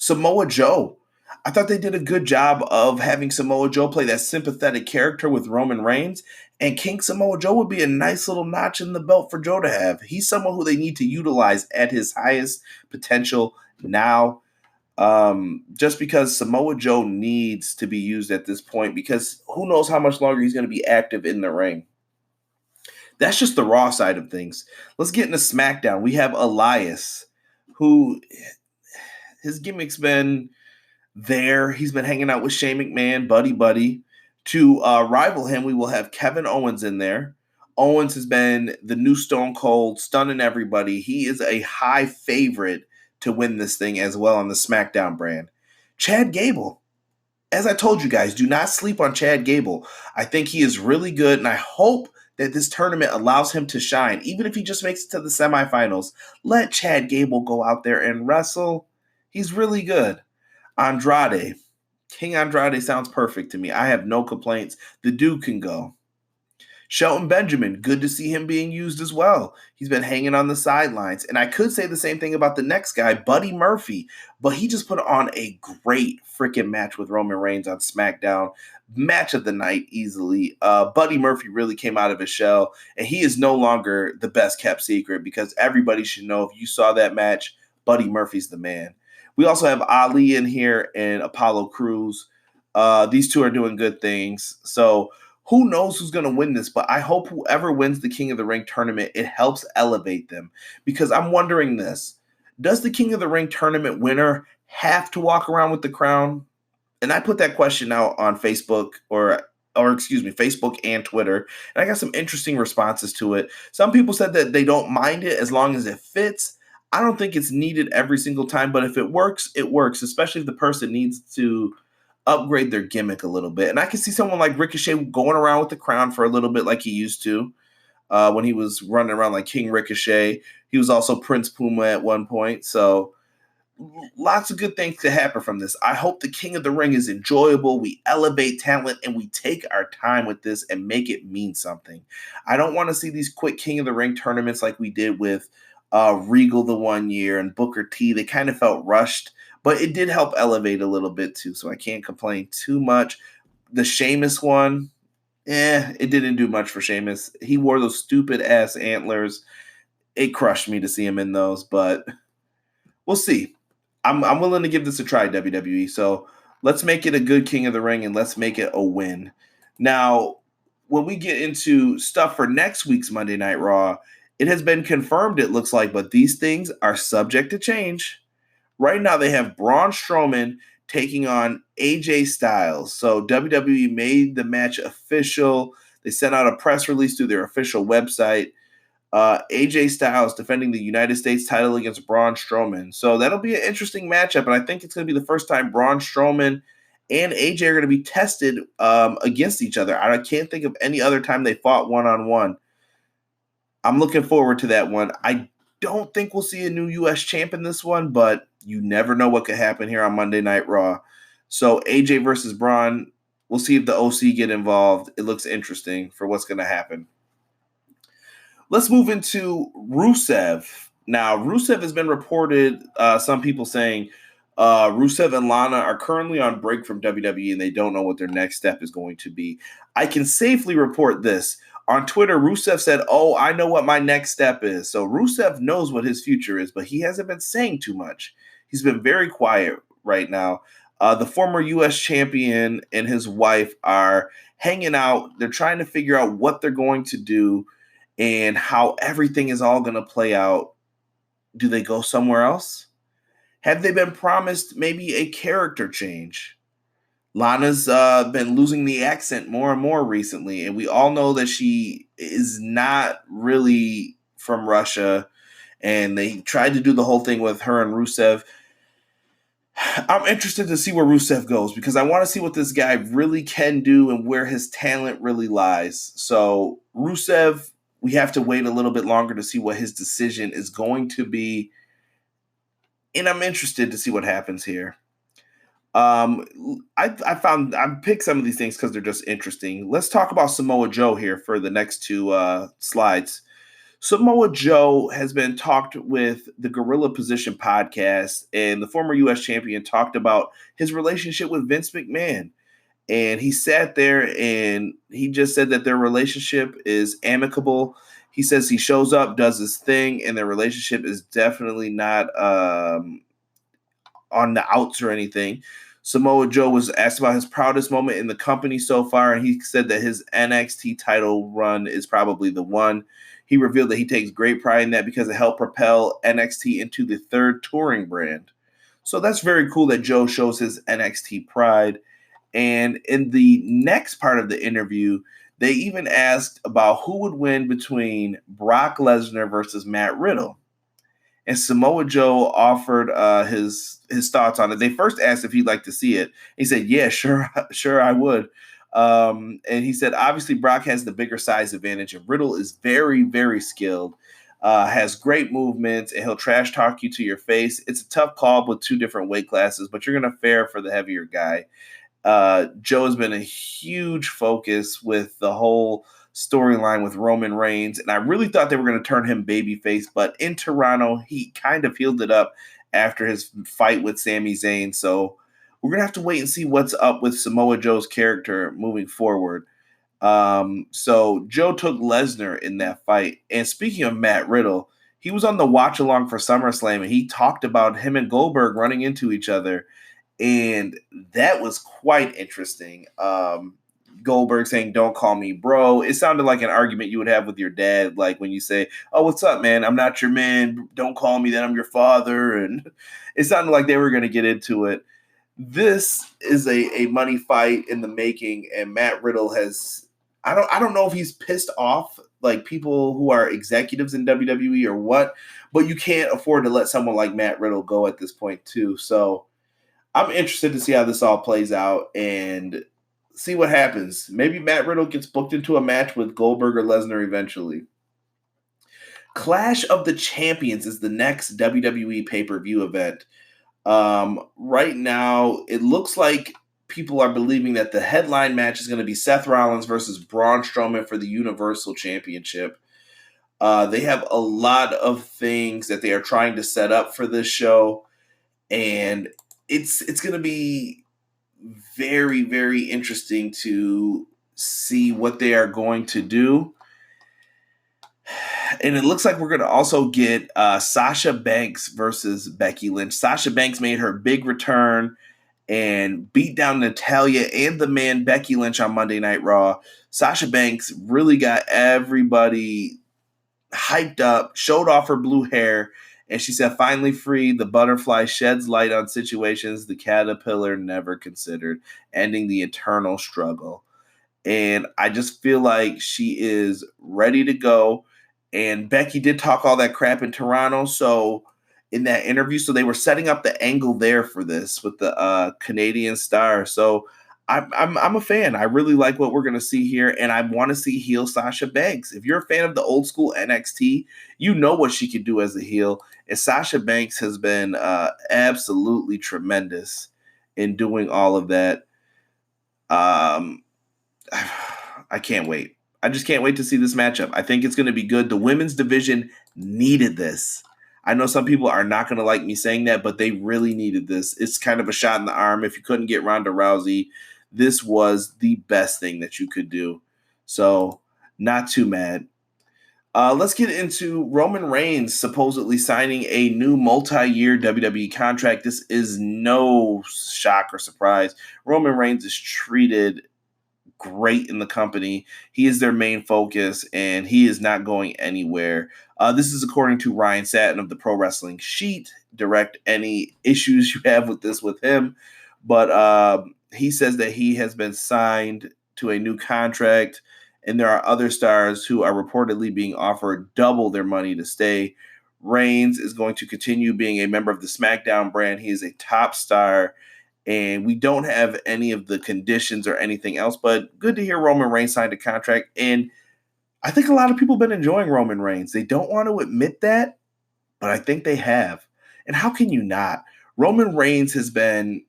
Samoa Joe. I thought they did a good job of having Samoa Joe play that sympathetic character with Roman Reigns. And King Samoa Joe would be a nice little notch in the belt for Joe to have. He's someone who they need to utilize at his highest potential now. Just because Samoa Joe needs to be used at this point because who knows how much longer he's going to be active in the ring. That's just the Raw side of things. Let's get into SmackDown. We have Elias, who his gimmick's been there. He's been hanging out with Shane McMahon, buddy. To rival him, we will have Kevin Owens in there. Owens has been the new Stone Cold, stunning everybody. He is a high favorite to win this thing as well on the SmackDown brand. Chad Gable. As I told you guys, do not sleep on Chad Gable. I think he is really good, and I hope that this tournament allows him to shine. Even if he just makes it to the semifinals, let Chad Gable go out there and wrestle. He's really good. Andrade. King Andrade sounds perfect to me. I have no complaints. The dude can go. Shelton Benjamin, good to see him being used as well. He's been hanging on the sidelines. And I could say the same thing about the next guy, Buddy Murphy, but he just put on a great freaking match with Roman Reigns on SmackDown. Match of the night easily. Buddy Murphy really came out of his shell, and he is no longer the best kept secret because everybody should know if you saw that match, Buddy Murphy's the man. We also have Ali in here and Apollo Crews. These two are doing good things. So who knows who's going to win this, but I hope whoever wins the King of the Ring tournament, it helps elevate them. Because I'm wondering this. Does the King of the Ring tournament winner have to walk around with the crown? And I put that question out on Facebook Facebook and Twitter. And I got some interesting responses to it. Some people said that they don't mind it as long as it fits. I don't think it's needed every single time, but if it works, especially if the person needs to upgrade their gimmick a little bit. And I can see someone like Ricochet going around with the crown for a little bit like he used to when he was running around like King Ricochet. He was also Prince Puma at one point. So lots of good things to happen from this. I hope the King of the Ring is enjoyable. We elevate talent and we take our time with this and make it mean something. I don't want to see these quick King of the Ring tournaments like we did with Regal the one year and Booker T. They kind of felt rushed, but it did help elevate a little bit too, so I can't complain too much. The Sheamus one, it didn't do much for Sheamus. He wore those stupid ass antlers. It crushed me to see him in those, but we'll see. I'm willing to give this a try, WWE. So let's make it a good King of the Ring and let's make it a win. Now, when we get into stuff for next week's Monday Night Raw, it has been confirmed, it looks like, but these things are subject to change. Right now, they have Braun Strowman taking on AJ Styles. So WWE made the match official. They sent out a press release through their official website. AJ Styles defending the United States title against Braun Strowman. So that'll be an interesting matchup, and I think it's going to be the first time Braun Strowman and AJ are going to be tested against each other. I can't think of any other time they fought one-on-one. I'm looking forward to that one. I don't think we'll see a new U.S. champ in this one, but you never know what could happen here on Monday Night Raw. So AJ versus Braun, we'll see if the OC get involved. It looks interesting for what's going to happen. Let's move into Rusev. Now, Rusev has been reported, some people saying Rusev and Lana are currently on break from WWE and they don't know what their next step is going to be. I can safely report this. On Twitter, Rusev said, I know what my next step is. So Rusev knows what his future is, but he hasn't been saying too much. He's been very quiet right now. The former U.S. champion and his wife are hanging out. They're trying to figure out what they're going to do and how everything is all going to play out. Do they go somewhere else? Have they been promised maybe a character change? Lana's been losing the accent more and more recently, and we all know that she is not really from Russia, and they tried to do the whole thing with her and Rusev. I'm interested to see where Rusev goes because I want to see what this guy really can do and where his talent really lies. So Rusev, we have to wait a little bit longer to see what his decision is going to be. And I'm interested to see what happens here. I picked some of these things because they're just interesting. Let's talk about Samoa Joe here for the next two slides. Samoa Joe has been talked with the Gorilla Position podcast, and the former U.S. champion talked about his relationship with Vince McMahon. And he sat there and he just said that their relationship is amicable. He says he shows up, does his thing, and their relationship is definitely not on the outs or anything. Samoa Joe was asked about his proudest moment in the company so far, and he said that his NXT title run is probably the one. He revealed that he takes great pride in that because it helped propel NXT into the third touring brand. So that's very cool that Joe shows his NXT pride. And in the next part of the interview, they even asked about who would win between Brock Lesnar versus Matt Riddle. And Samoa Joe offered his thoughts on it. They first asked if he'd like to see it. He said, yeah, sure, I would. And he said, obviously, Brock has the bigger size advantage, and Riddle is very, very skilled, has great movements, and he'll trash talk you to your face. It's a tough call with two different weight classes, but you're going to fare for the heavier guy. Joe has been a huge focus with the whole storyline with Roman Reigns, and I really thought they were going to turn him babyface, but in Toronto, he kind of healed it up after his fight with Sami Zayn, so we're going to have to wait and see what's up with Samoa Joe's character moving forward. So Joe took Lesnar in that fight, and speaking of Matt Riddle, he was on the watch-along for SummerSlam, and he talked about him and Goldberg running into each other, and that was quite interesting. Goldberg saying, don't call me bro. It sounded like an argument you would have with your dad, like when you say, oh, what's up, man? I'm not your man. Don't call me that. I'm your father. And it sounded like they were going to get into it. This is a money fight in the making, and Matt Riddle has – I don't know if he's pissed off like people who are executives in WWE or what, but you can't afford to let someone like Matt Riddle go at this point too. So I'm interested to see how this all plays out and – see what happens. Maybe Matt Riddle gets booked into a match with Goldberg or Lesnar eventually. Clash of the Champions is the next WWE pay-per-view event. Right now, it looks like people are believing that the headline match is going to be Seth Rollins versus Braun Strowman for the Universal Championship. They have a lot of things that they are trying to set up for this show, and it's going to be very, very interesting to see what they are going to do. And it looks like we're going to also get Sasha Banks versus Becky Lynch. Sasha Banks made her big return and beat down Natalya and the man Becky Lynch on Monday Night Raw. Sasha Banks really got everybody hyped up, showed off her blue hair, and she said, "Finally free, the butterfly sheds light on situations the caterpillar never considered, ending the eternal struggle." And I just feel like she is ready to go. And Becky did talk all that crap in Toronto, so in that interview, so they were setting up the angle there for this with the Canadian star. So I'm a fan. I really like what we're going to see here, and I want to see heel Sasha Banks. If you're a fan of the old school NXT, you know what she can do as a heel, and Sasha Banks has been absolutely tremendous in doing all of that. I can't wait. I just can't wait to see this matchup. I think it's going to be good. The women's division needed this. I know some people are not going to like me saying that, but they really needed this. It's kind of a shot in the arm. If you couldn't get Ronda Rousey, this was the best thing that you could do. So, not too mad. Let's get into Roman Reigns supposedly signing a new multi-year WWE contract. This is no shock or surprise. Roman Reigns is treated great in the company. He is their main focus, and he is not going anywhere. This is according to Ryan Satin of the Pro Wrestling Sheet. Direct any issues you have with this with him. But he says that he has been signed to a new contract, and there are other stars who are reportedly being offered double their money to stay. Reigns is going to continue being a member of the SmackDown brand. He is a top star, and we don't have any of the conditions or anything else, but good to hear Roman Reigns signed a contract. And I think a lot of people have been enjoying Roman Reigns. They don't want to admit that, but I think they have. And how can you not? Roman Reigns has been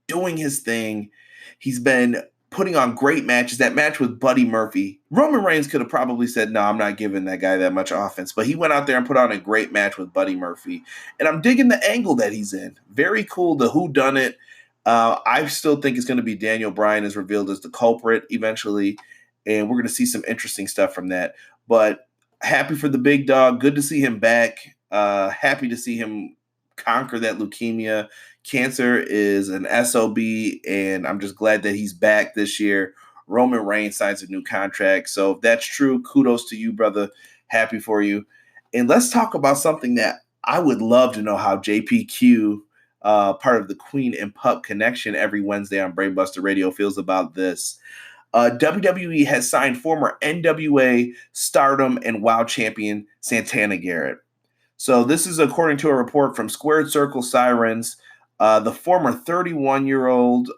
doing his thing. He's been putting on great matches. That match with Buddy Murphy, Roman Reigns could have probably said, "No, I'm not giving that guy that much offense." But he went out there and put on a great match with Buddy Murphy. And I'm digging the angle that he's in. Very cool. The whodunit. I still think it's going to be Daniel Bryan is revealed as the culprit eventually, and we're going to see some interesting stuff from that. But happy for the big dog. Good to see him back. Happy to see him conquer that leukemia. Cancer is an SOB, and I'm just glad that he's back this year. Roman Reigns signs a new contract. So if that's true, kudos to you, brother. Happy for you. And let's talk about something that I would love to know how JPQ, part of the Queen and Pup Connection every Wednesday on Brainbusta Radio, feels about this. WWE has signed former NWA, Stardom, and WoW champion Santana Garrett. So this is according to a report from Squared Circle Sirens. The 31-year-old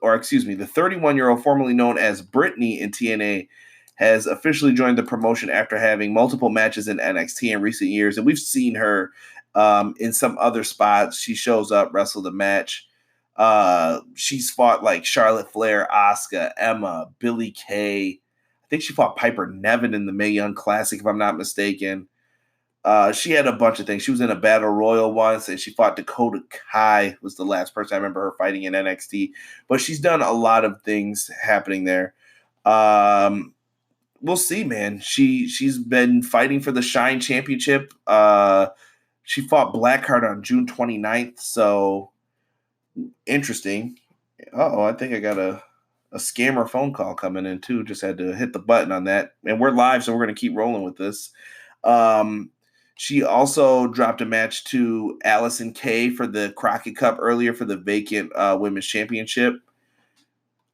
formerly known as Brittany in TNA, has officially joined the promotion after having multiple matches in NXT in recent years. And we've seen her in some other spots. She shows up, wrestled a match. She's fought like Charlotte Flair, Asuka, Emma, Billie Kay. I think she fought Piper Niven in the Mae Young Classic, if I'm not mistaken. She had a bunch of things. She was in a battle royal once, and she fought Dakota Kai, was the last person I remember her fighting in NXT. But she's done a lot of things happening there. We'll see, man. She's been fighting for the Shine Championship. She fought Blackheart on June 29th, so interesting. I think I got a scammer phone call coming in, too. Just had to hit the button on that. And we're live, so we're going to keep rolling with this. She also dropped a match to Allison Kay for the Crockett Cup earlier for the vacant women's championship.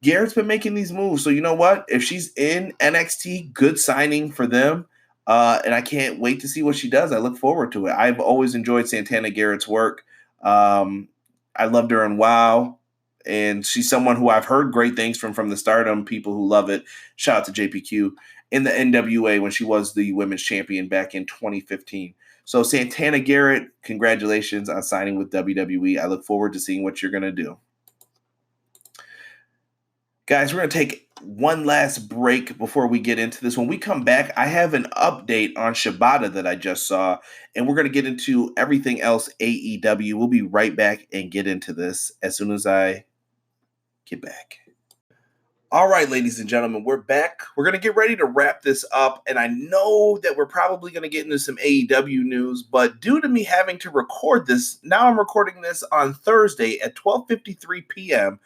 Garrett's been making these moves. So you know what? If she's in NXT, good signing for them. And I can't wait to see what she does. I look forward to it. I've always enjoyed Santana Garrett's work. I loved her in WoW. And she's someone who I've heard great things from the Stardom people who love it. Shout out to JPQ. In the NWA when she was the women's champion back in 2015. So Santana Garrett, congratulations on signing with WWE. I look forward to seeing what you're going to do. Guys, we're going to take one last break before we get into this. When we come back, I have an update on Shibata that I just saw, and we're going to get into everything else AEW. We'll be right back and get into this as soon as I get back. All right, ladies and gentlemen, we're back. We're going to get ready to wrap this up, and I know that we're probably going to get into some AEW news, but due to me having to record this, now I'm recording this on Thursday at 12:53 p.m.,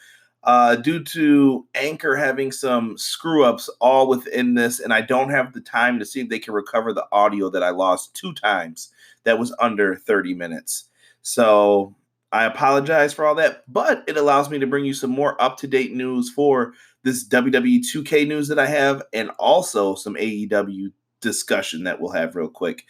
due to Anchor having some screw-ups all within this, and I don't have the time to see if they can recover the audio that I lost 2 times that was under 30 minutes. So I apologize for all that, but it allows me to bring you some more up-to-date news for this WWE 2K news that I have, and also some AEW discussion that we'll have real quick.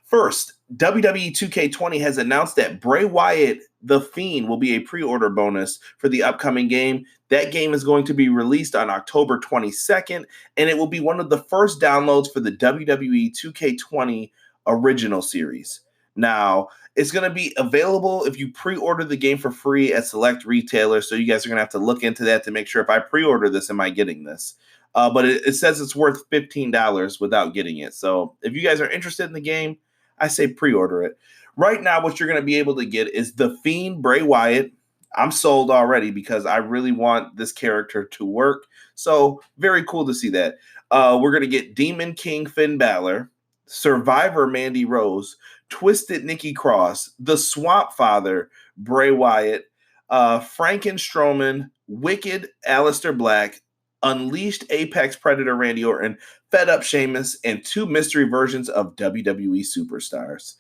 First, WWE 2K20 has announced that Bray Wyatt, The Fiend, will be a pre-order bonus for the upcoming game. That game is going to be released on October 22nd, and it will be one of the first downloads for the WWE 2K20 original series. Now, it's going to be available if you pre-order the game for free at select retailers, so you guys are going to have to look into that to make sure if I pre-order this, am I getting this? But it says it's worth $15 without getting it. So if you guys are interested in the game, I say pre-order it. Right now, what you're going to be able to get is The Fiend, Bray Wyatt. I'm sold already because I really want this character to work. So very cool to see that. We're going to get Demon King Finn Balor, Survivor Mandy Rose, Twisted Nikki Cross, The Swamp Father Bray Wyatt, Franken Strowman, Wicked Aleister Black, Unleashed Apex Predator Randy Orton, Fed Up Sheamus, and 2 mystery versions of WWE superstars.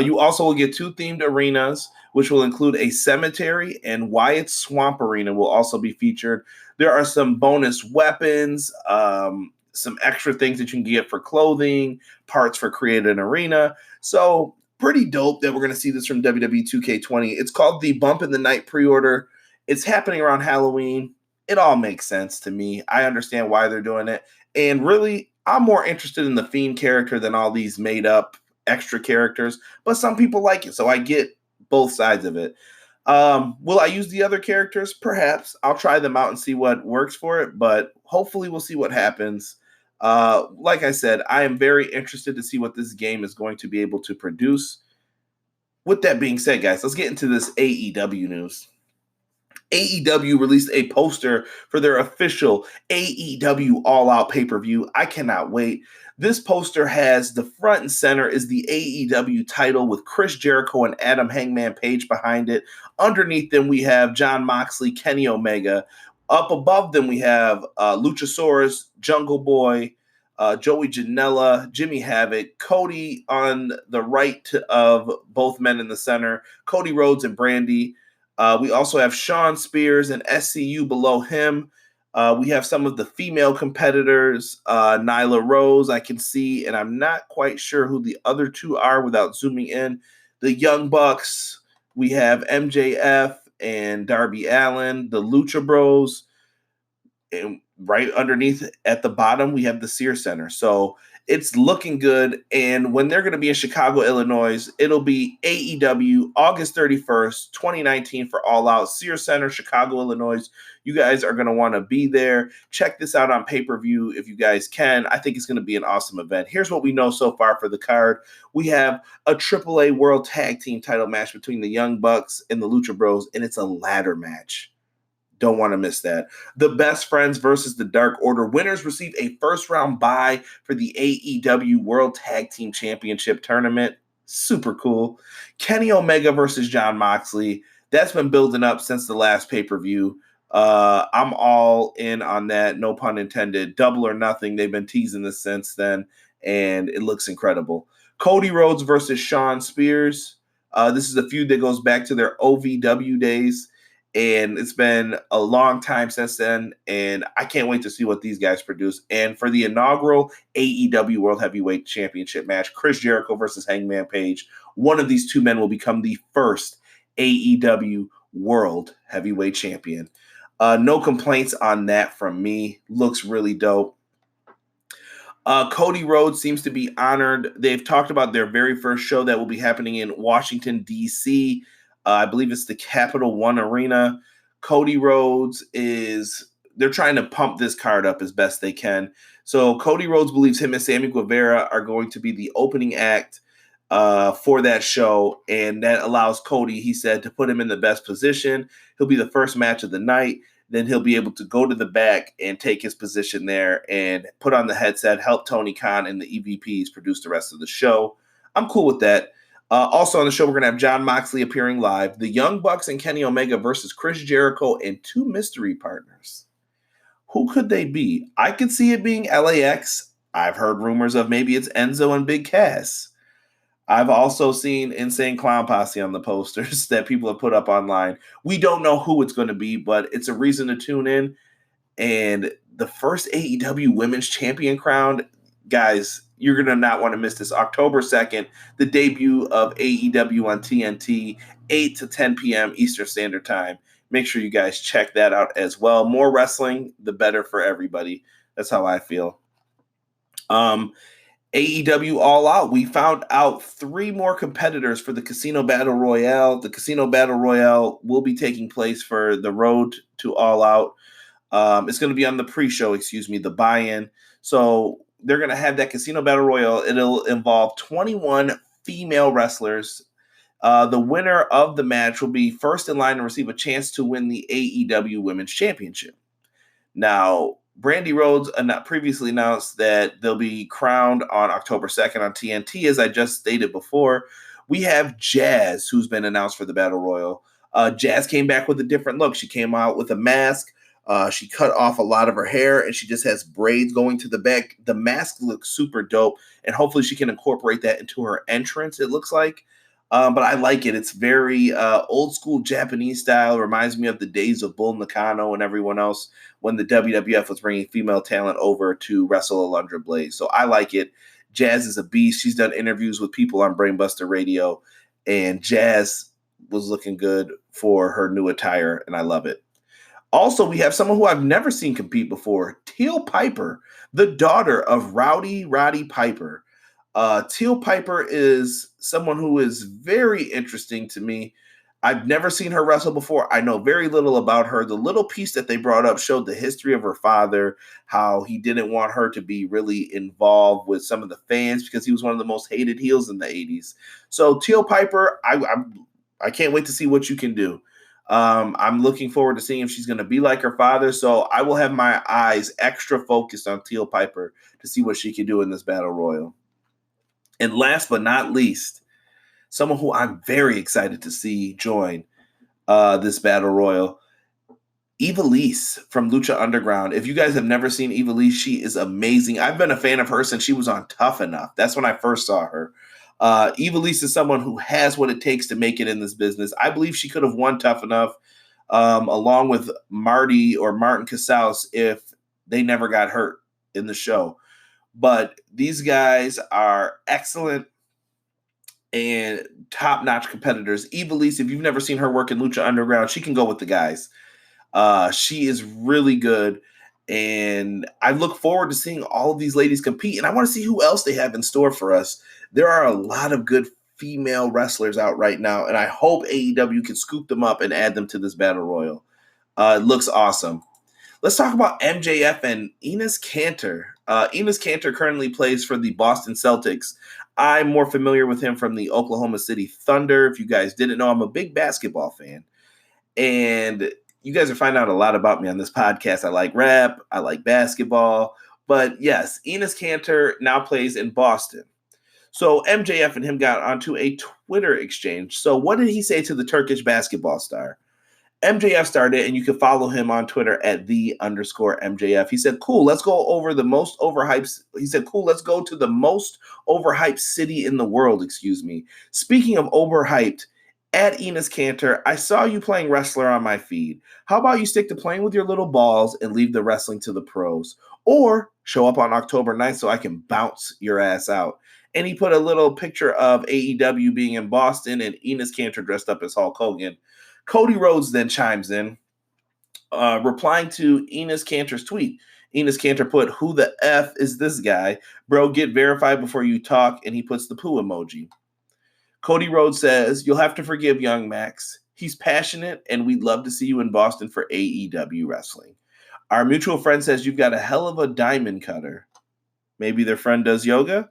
You also will get 2 themed arenas, which will include a cemetery, and Wyatt's Swamp Arena will also be featured. There are some bonus weapons, some extra things that you can get for clothing, parts for Create an Arena. So pretty dope that we're going to see this from WWE 2K20. It's called the Bump in the Night pre-order. It's happening around Halloween. It all makes sense to me. I understand why they're doing it. And really, I'm more interested in the Fiend character than all these made-up extra characters. But some people like it, so I get both sides of it. Will I use the other characters? Perhaps. I'll try them out and see what works for it, but hopefully we'll see what happens. Like I said, I am very interested to see what this game is going to be able to produce. With that being said, guys, let's get into this AEW news. AEW released a poster for their official AEW All Out pay-per-view. I cannot wait. This poster has the front and center is the AEW title with Chris Jericho and Adam Hangman Page behind it. Underneath them, we have Jon Moxley, Kenny Omega. Up above them, we have Luchasaurus, Jungle Boy, Joey Janela, Jimmy Havoc, Cody on the right of both men in the center, Cody Rhodes and Brandy. We also have Shawn Spears and SCU below him. We have some of the female competitors, Nyla Rose, I can see, and I'm not quite sure who the other 2 are without zooming in. The Young Bucks, we have MJF and Darby Allin, the Lucha Bros, and right underneath at the bottom, we have the Sears Center. So it's looking good. And when they're going to be in Chicago, Illinois, it'll be AEW August 31st, 2019 for All Out, Sears Center, Chicago, Illinois. You guys are going to want to be there. Check this out on pay-per-view if you guys can. I think it's going to be an awesome event. Here's what we know so far for the card. We have a AAA World Tag Team title match between the Young Bucks and the Lucha Bros, and it's a ladder match. Don't want to miss that. The Best Friends versus the Dark Order. Winners receive a first-round bye for the AEW World Tag Team Championship Tournament. Super cool. Kenny Omega versus Jon Moxley. That's been building up since the last pay-per-view. I'm all in on that. No pun intended. Double or nothing. They've been teasing this since then, and it looks incredible. Cody Rhodes versus Shawn Spears. This is a feud that goes back to their OVW days. And it's been a long time since then, and I can't wait to see what these guys produce. And for the inaugural AEW World Heavyweight Championship match, Chris Jericho versus Hangman Page, one of these 2 men will become the first AEW World Heavyweight Champion. No complaints on that from me. Looks really dope. Cody Rhodes seems to be honored. They've talked about their very first show that will be happening in Washington, D.C. I believe it's the Capital One Arena. Cody Rhodes they're trying to pump this card up as best they can. So Cody Rhodes believes him and Sammy Guevara are going to be the opening act for that show, and that allows Cody, he said, to put him in the best position. He'll be the first match of the night. Then he'll be able to go to the back and take his position there and put on the headset, help Tony Khan and the EVPs produce the rest of the show. I'm cool with that. Also on the show, we're going to have Jon Moxley appearing live, the Young Bucks and Kenny Omega versus Chris Jericho and two mystery partners. Who could they be? I could see it being LAX. I've heard rumors of maybe it's Enzo and Big Cass. I've also seen Insane Clown Posse on the posters that people have put up online. We don't know who it's going to be, but it's a reason to tune in. And the first AEW Women's Champion crowned, guys, you're going to not want to miss this. October 2nd, the debut of AEW on TNT, 8 to 10 p.m. Eastern Standard Time. Make sure you guys check that out as well. More wrestling, the better for everybody. That's how I feel. AEW All Out. We found out 3 more competitors for the Casino Battle Royale. The Casino Battle Royale will be taking place for the road to All Out. It's going to be on the pre-show, the buy-in. So they're going to have that Casino Battle Royale. It'll involve 21 female wrestlers. The winner of the match will be first in line to receive a chance to win the AEW Women's Championship. Now, Brandy Rhodes previously announced that they'll be crowned on October 2nd on TNT, as I just stated before. We have Jazz, who's been announced for the Battle Royal. Jazz came back with a different look. She came out with a mask. She cut off a lot of her hair, and she just has braids going to the back. The mask looks super dope, and hopefully she can incorporate that into her entrance, it looks like. But I like it. It's very old school Japanese style. It reminds me of the days of Bull Nakano and everyone else when the WWF was bringing female talent over to wrestle Alundra Blaze. So I like it. Jazz is a beast. She's done interviews with people on Brainbusta Radio, and Jazz was looking good for her new attire, and I love it. Also, we have someone who I've never seen compete before, Teal Piper, the daughter of Roddy Piper. Teal Piper is someone who is very interesting to me. I've never seen her wrestle before. I know very little about her. The little piece that they brought up showed the history of her father, how he didn't want her to be really involved with some of the fans because he was one of the most hated heels in the 80s. So Teal Piper, I can't wait to see what you can do. I'm looking forward to seeing if she's going to be like her father. So I will have my eyes extra focused on Teal Piper to see what she can do in this Battle Royal. And last but not least, someone who I'm very excited to see join this Battle Royal, Ivelisse from Lucha Underground. If you guys have never seen Ivelisse, she is amazing. I've been a fan of her since she was on Tough Enough. That's when I first saw her. Ivelisse is someone who has what it takes to make it in this business. I believe she could have won Tough Enough along with Martin Casals if they never got hurt in the show. But these guys are excellent and top-notch competitors. Ivelisse, if you've never seen her work in Lucha Underground, she can go with the guys. She is really good, and I look forward to seeing all of these ladies compete, and I want to see who else they have in store for us. There are a lot of good female wrestlers out right now, and I hope AEW can scoop them up and add them to this Battle Royal. It looks awesome. Let's talk about MJF and Enes Kanter. Enes Kanter currently plays for the Boston Celtics. I'm more familiar with him from the Oklahoma City Thunder. If you guys didn't know, I'm a big basketball fan. And you guys are finding out a lot about me on this podcast. I like rap. I like basketball. But yes, Enes Kanter now plays in Boston. So MJF and him got onto a Twitter exchange. So what did he say to the Turkish basketball star? MJF started, and you can follow him on Twitter at @the_MJF. He said, cool, let's go over the most overhyped. He said, cool, let's go to the most overhyped city in the world, Speaking of overhyped, at Enes Kanter, I saw you playing wrestler on my feed. How about you stick to playing with your little balls and leave the wrestling to the pros? Or show up on October 9th so I can bounce your ass out. And he put a little picture of AEW being in Boston and Enes Kanter dressed up as Hulk Hogan. Cody Rhodes then chimes in, replying to Enes Kanter's tweet. Enos Cantor put, who the F is this guy? Bro, get verified before you talk, and he puts the poo emoji. Cody Rhodes says, you'll have to forgive young Max. He's passionate, and we'd love to see you in Boston for AEW wrestling. Our mutual friend says, you've got a hell of a diamond cutter. Maybe their friend does yoga?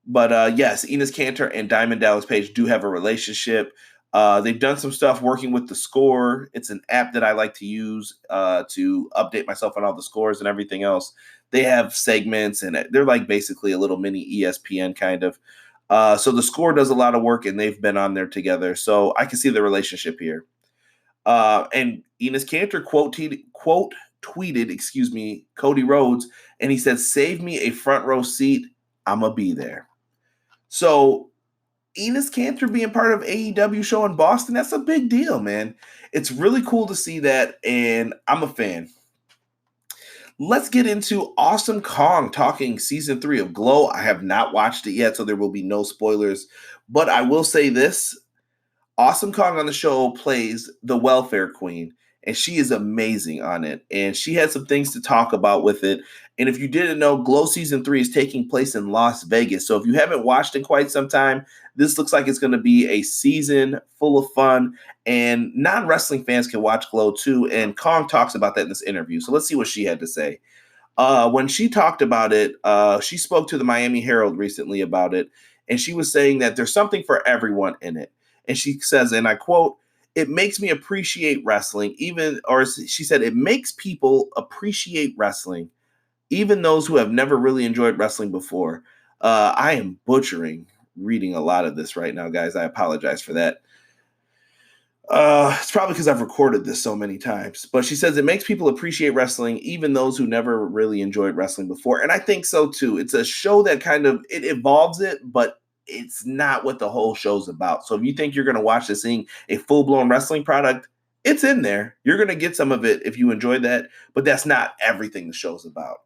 But yes, Enos Cantor and Diamond Dallas Page do have a relationship. They've done some stuff working with the Score. It's an app that I like to use to update myself on all the scores and everything else. They have segments, and they're like basically a little mini ESPN kind of. So the Score does a lot of work, and they've been on there together. So I can see the relationship here. And Enos Cantor quote tweeted, Cody Rhodes, and he said, save me a front row seat. I'ma be there. So Enos Cantor being part of AEW show in Boston, that's a big deal, man. It's really cool to see that, and I'm a fan. Let's get into Awesome Kong talking season 3 of Glow. I have not watched it yet, so there will be no spoilers. But I will say this. Awesome Kong on the show plays the Welfare Queen, and she is amazing on it. And she had some things to talk about with it. And if you didn't know, Glow Season 3 is taking place in Las Vegas. So if you haven't watched in quite some time, this looks like it's going to be a season full of fun. And non-wrestling fans can watch Glow too. And Kong talks about that in this interview. So let's see what she had to say. When she talked about it, she spoke to the Miami Herald recently about it. And she was saying that there's something for everyone in it. And she says, and I quote, it makes me appreciate wrestling, she said, it makes people appreciate wrestling, even those who have never really enjoyed wrestling before. I am butchering reading a lot of this right now, guys. I apologize for that. It's probably because I've recorded this so many times. But she says it makes people appreciate wrestling, even those who never really enjoyed wrestling before. And I think so, too. It's a show that it evolves it, but it's not what the whole show's about. So if you think you're going to watch this seeing a full-blown wrestling product, it's in there. You're going to get some of it if you enjoy that, but that's not everything the show's about.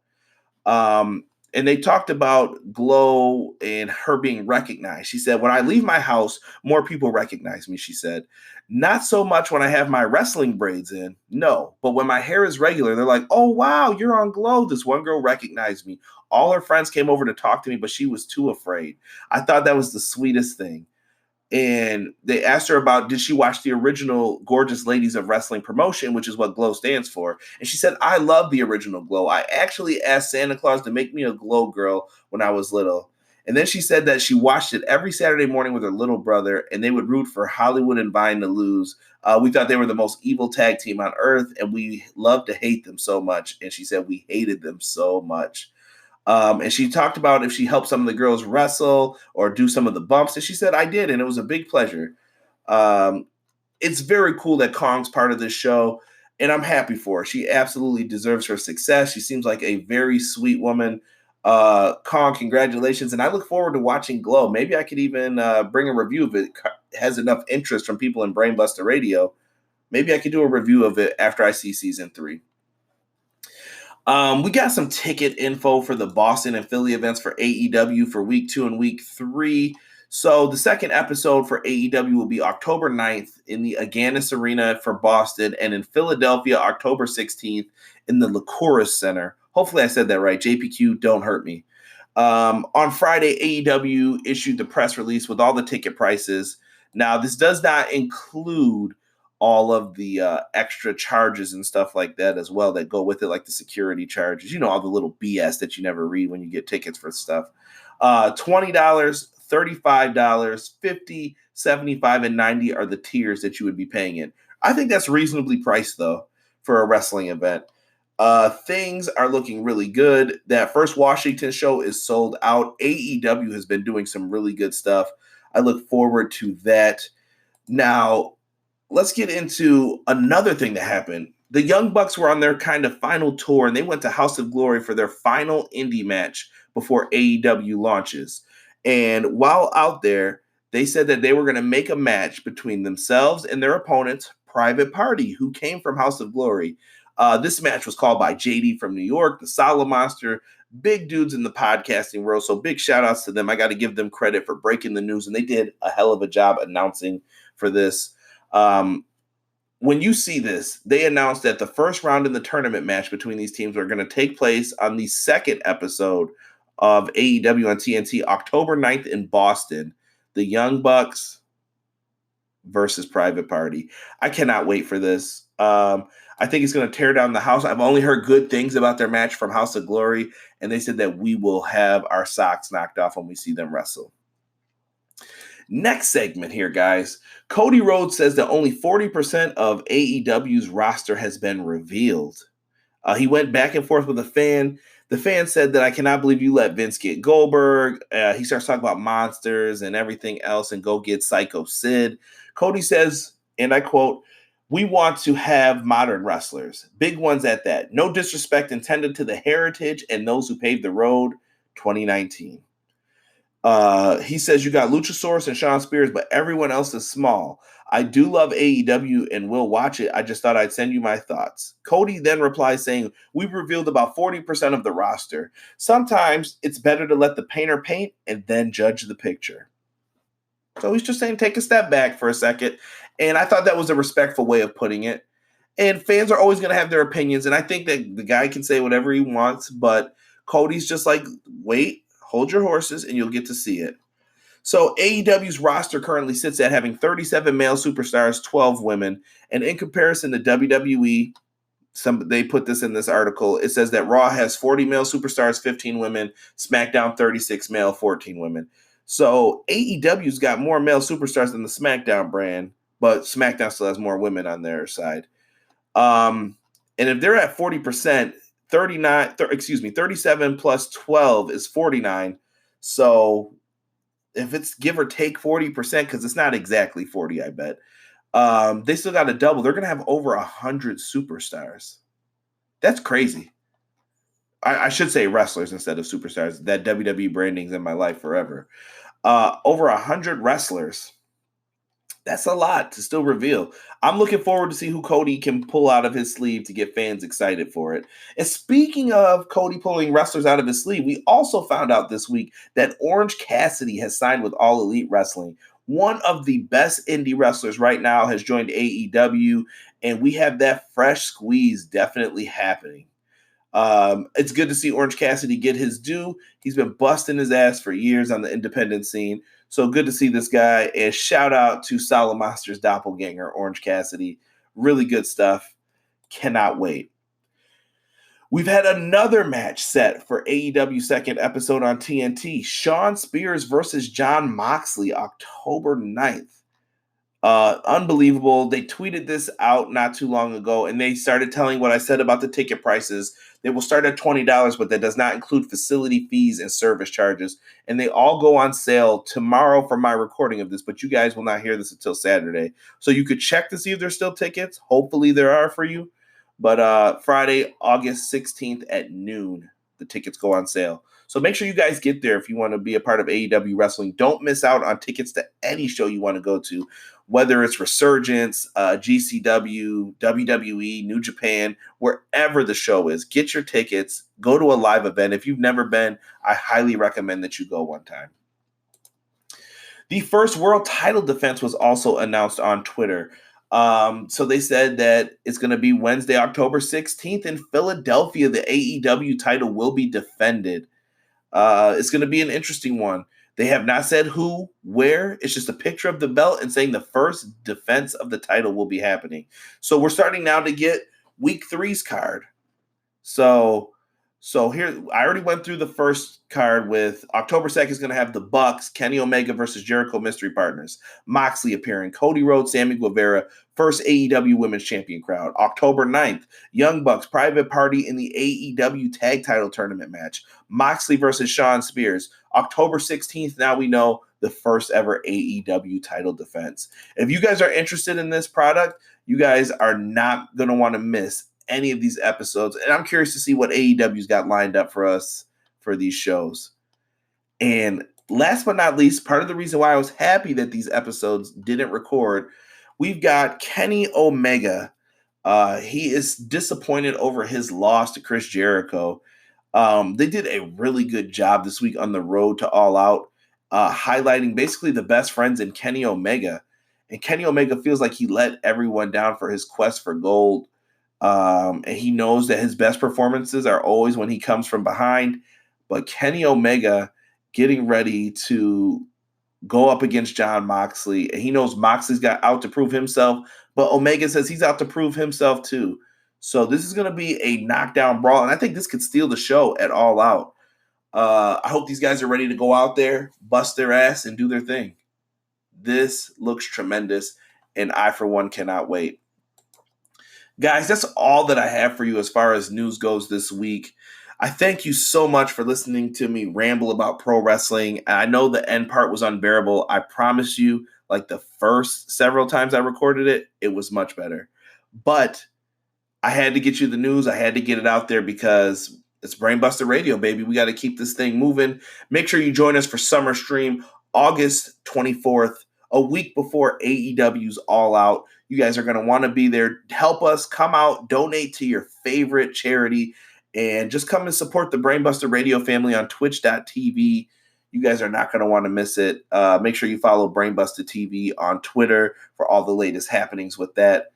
And they talked about Glow and her being recognized. She said, when I leave my house, more people recognize me, she said. Not so much when I have my wrestling braids in. No, but when my hair is regular, they're like, oh, wow, you're on Glow. This one girl recognized me. All her friends came over to talk to me, but she was too afraid. I thought that was the sweetest thing. And they asked her about, did she watch the original Gorgeous Ladies of Wrestling promotion, which is what Glow stands for. And she said, I love the original Glow. I actually asked Santa Claus to make me a Glow girl when I was little. And then she said that she watched it every Saturday morning with her little brother, and they would root for Hollywood and Vine to lose. We thought they were the most evil tag team on earth, and we loved to hate them so much. And she said we hated them so much. And she talked about if she helped some of the girls wrestle or do some of the bumps. And she said, I did, and it was a big pleasure. It's very cool that Kong's part of this show, and I'm happy for her. She absolutely deserves her success. She seems like a very sweet woman. Kong, congratulations. And I look forward to watching Glow. Maybe I could even bring a review of it. It has enough interest from people in Brainbusta Radio. Maybe I could do a review of it after I see season 3. We got some ticket info for the Boston and Philly events for AEW for week 2 and week 3. So the second episode for AEW will be October 9th in the Agganis Arena for Boston, and in Philadelphia, October 16th in the Licoris Center. Hopefully I said that right. JPQ, don't hurt me. On Friday, AEW issued the press release with all the ticket prices. Now, this does not include all of the extra charges and stuff like that as well that go with it, like the security charges, all the little BS that you never read when you get tickets for stuff. $20, $35, $50, $75, and $90 are the tiers that you would be paying in. I think that's reasonably priced, though, for a wrestling event. Things are looking really good. That first Washington show is sold out. AEW has been doing some really good stuff. I look forward to that. Now, let's get into another thing that happened. The Young Bucks were on their kind of final tour, and they went to House of Glory for their final indie match before AEW launches. And while out there, they said that they were going to make a match between themselves and their opponent, Private Party, who came from House of Glory. This match was called by JD from New York, the Solid Monster, big dudes in the podcasting world. So big shout outs to them. I got to give them credit for breaking the news, and they did a hell of a job announcing for this. when you see this, they announced that the first round in the tournament match between these teams are going to take place on the second episode of AEW on TNT, October 9th in Boston. The Young Bucks versus Private Party. I cannot wait for this. I think it's going to tear down the house. I've only heard good things about their match from House of Glory, and they said that we will have our socks knocked off when we see them wrestle. Next segment here, guys. Cody Rhodes says that only 40% of AEW's roster has been revealed. He went back and forth with a fan. The fan said that I cannot believe you let Vince get Goldberg. He starts talking about monsters and everything else and go get Psycho Sid. Cody says, and I quote, "We want to have modern wrestlers, big ones at that. No disrespect intended to the heritage and those who paved the road." 2019. He says, "You got Luchasaurus and Shawn Spears, but everyone else is small. I do love AEW and will watch it. I just thought I'd send you my thoughts." Cody then replies saying, "We've revealed about 40% of the roster. Sometimes it's better to let the painter paint and then judge the picture." So he's just saying, take a step back for a second. And I thought that was a respectful way of putting it. And fans are always going to have their opinions. And I think that the guy can say whatever he wants, but Cody's just like, wait, hold your horses and you'll get to see it. So AEW's roster currently sits at having 37 male superstars, 12 women. And in comparison to WWE, they put this in this article. It says that Raw has 40 male superstars, 15 women. SmackDown, 36 male, 14 women. So AEW's got more male superstars than the SmackDown brand, but SmackDown still has more women on their side. And if they're at 40%, 37 plus 12 is 49. So if it's give or take 40%, because it's not exactly 40, I bet, they still got to double. They're going to have over 100 superstars. That's crazy. I should say wrestlers instead of superstars. That WWE branding's in my life forever. Over 100 wrestlers. That's a lot to still reveal. I'm looking forward to see who Cody can pull out of his sleeve to get fans excited for it. And speaking of Cody pulling wrestlers out of his sleeve, we also found out this week that Orange Cassidy has signed with All Elite Wrestling. One of the best indie wrestlers right now has joined AEW, and we have that fresh squeeze definitely happening. It's good to see Orange Cassidy get his due. He's been busting his ass for years on the independent scene. So good to see this guy. And shout out to Solid Monster's doppelganger, Orange Cassidy. Really good stuff. Cannot wait. We've had another match set for AEW's second episode on TNT. Shawn Spears versus Jon Moxley, October 9th. Unbelievable. They tweeted this out not too long ago, and they started telling what I said about the ticket prices. They will start at $20, but that does not include facility fees and service charges. And they all go on sale tomorrow for my recording of this, but you guys will not hear this until Saturday. So you could check to see if there's still tickets. Hopefully there are for you. But Friday, August 16th at noon, the tickets go on sale. So make sure you guys get there if you want to be a part of AEW Wrestling. Don't miss out on tickets to any show you want to go to, whether it's Resurgence, GCW, WWE, New Japan, wherever the show is. Get your tickets. Go to a live event. If you've never been, I highly recommend that you go one time. The first world title defense was also announced on Twitter. So they said that it's going to be Wednesday, October 16th in Philadelphia. The AEW title will be defended. It's going to be an interesting one. They have not said who, where. It's just a picture of the belt and saying the first defense of the title will be happening. So we're starting now to get week 3's card. So here, I already went through the first card with October 2nd is going to have the Bucks, Kenny Omega versus Jericho Mystery Partners, Moxley appearing, Cody Rhodes, Sammy Guevara, first AEW Women's Champion crowd. October 9th, Young Bucks, Private Party in the AEW Tag Title Tournament match, Moxley versus Shawn Spears. October 16th, now we know the first ever AEW title defense. If you guys are interested in this product, you guys are not going to want to miss any of these episodes, and I'm curious to see what AEW's got lined up for us for these shows. And last but not least, part of the reason why I was happy that these episodes didn't record, we've got Kenny Omega. He is disappointed over his loss to Chris Jericho. They did a really good job this week on the road to All Out, highlighting basically the best friends in Kenny Omega. And Kenny Omega feels like he let everyone down for his quest for gold. And he knows that his best performances are always when he comes from behind. But Kenny Omega getting ready to go up against Jon Moxley. And he knows Moxley's got out to prove himself. But Omega says he's out to prove himself too. So this is going to be a knockdown brawl. And I think this could steal the show at All Out. I hope these guys are ready to go out there, bust their ass, and do their thing. This looks tremendous, and I, for one, cannot wait. Guys, that's all that I have for you as far as news goes this week. I thank you so much for listening to me ramble about pro wrestling. I know the end part was unbearable. I promise you, like the first several times I recorded it, it was much better. But I had to get you the news. I had to get it out there because it's Brainbusta Radio, baby. We got to keep this thing moving. Make sure you join us for Summer Stream, August 24th, a week before AEW's All Out. You guys are going to want to be there. Help us. Come out. Donate to your favorite charity. And just come and support the Brainbusta Radio family on twitch.tv. You guys are not going to want to miss it. Make sure you follow Brainbusta TV on Twitter for all the latest happenings with that.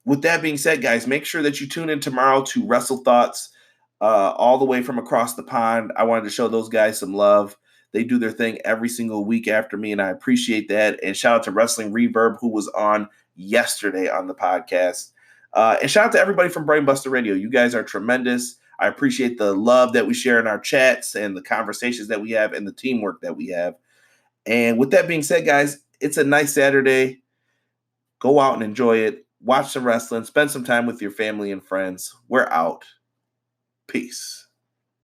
With that being said, guys, make sure that you tune in tomorrow to Wrestle Thoughts all the way from across the pond. I wanted to show those guys some love. They do their thing every single week after me, and I appreciate that. And shout out to Wrestling Reverb, who was on yesterday on the podcast. And shout out to everybody from Brainbusta Radio. You guys are tremendous. I appreciate the love that we share in our chats and the conversations that we have and the teamwork that we have. And with that being said, guys, it's a nice Saturday. Go out and enjoy it. Watch some wrestling. Spend some time with your family and friends. We're out. Peace.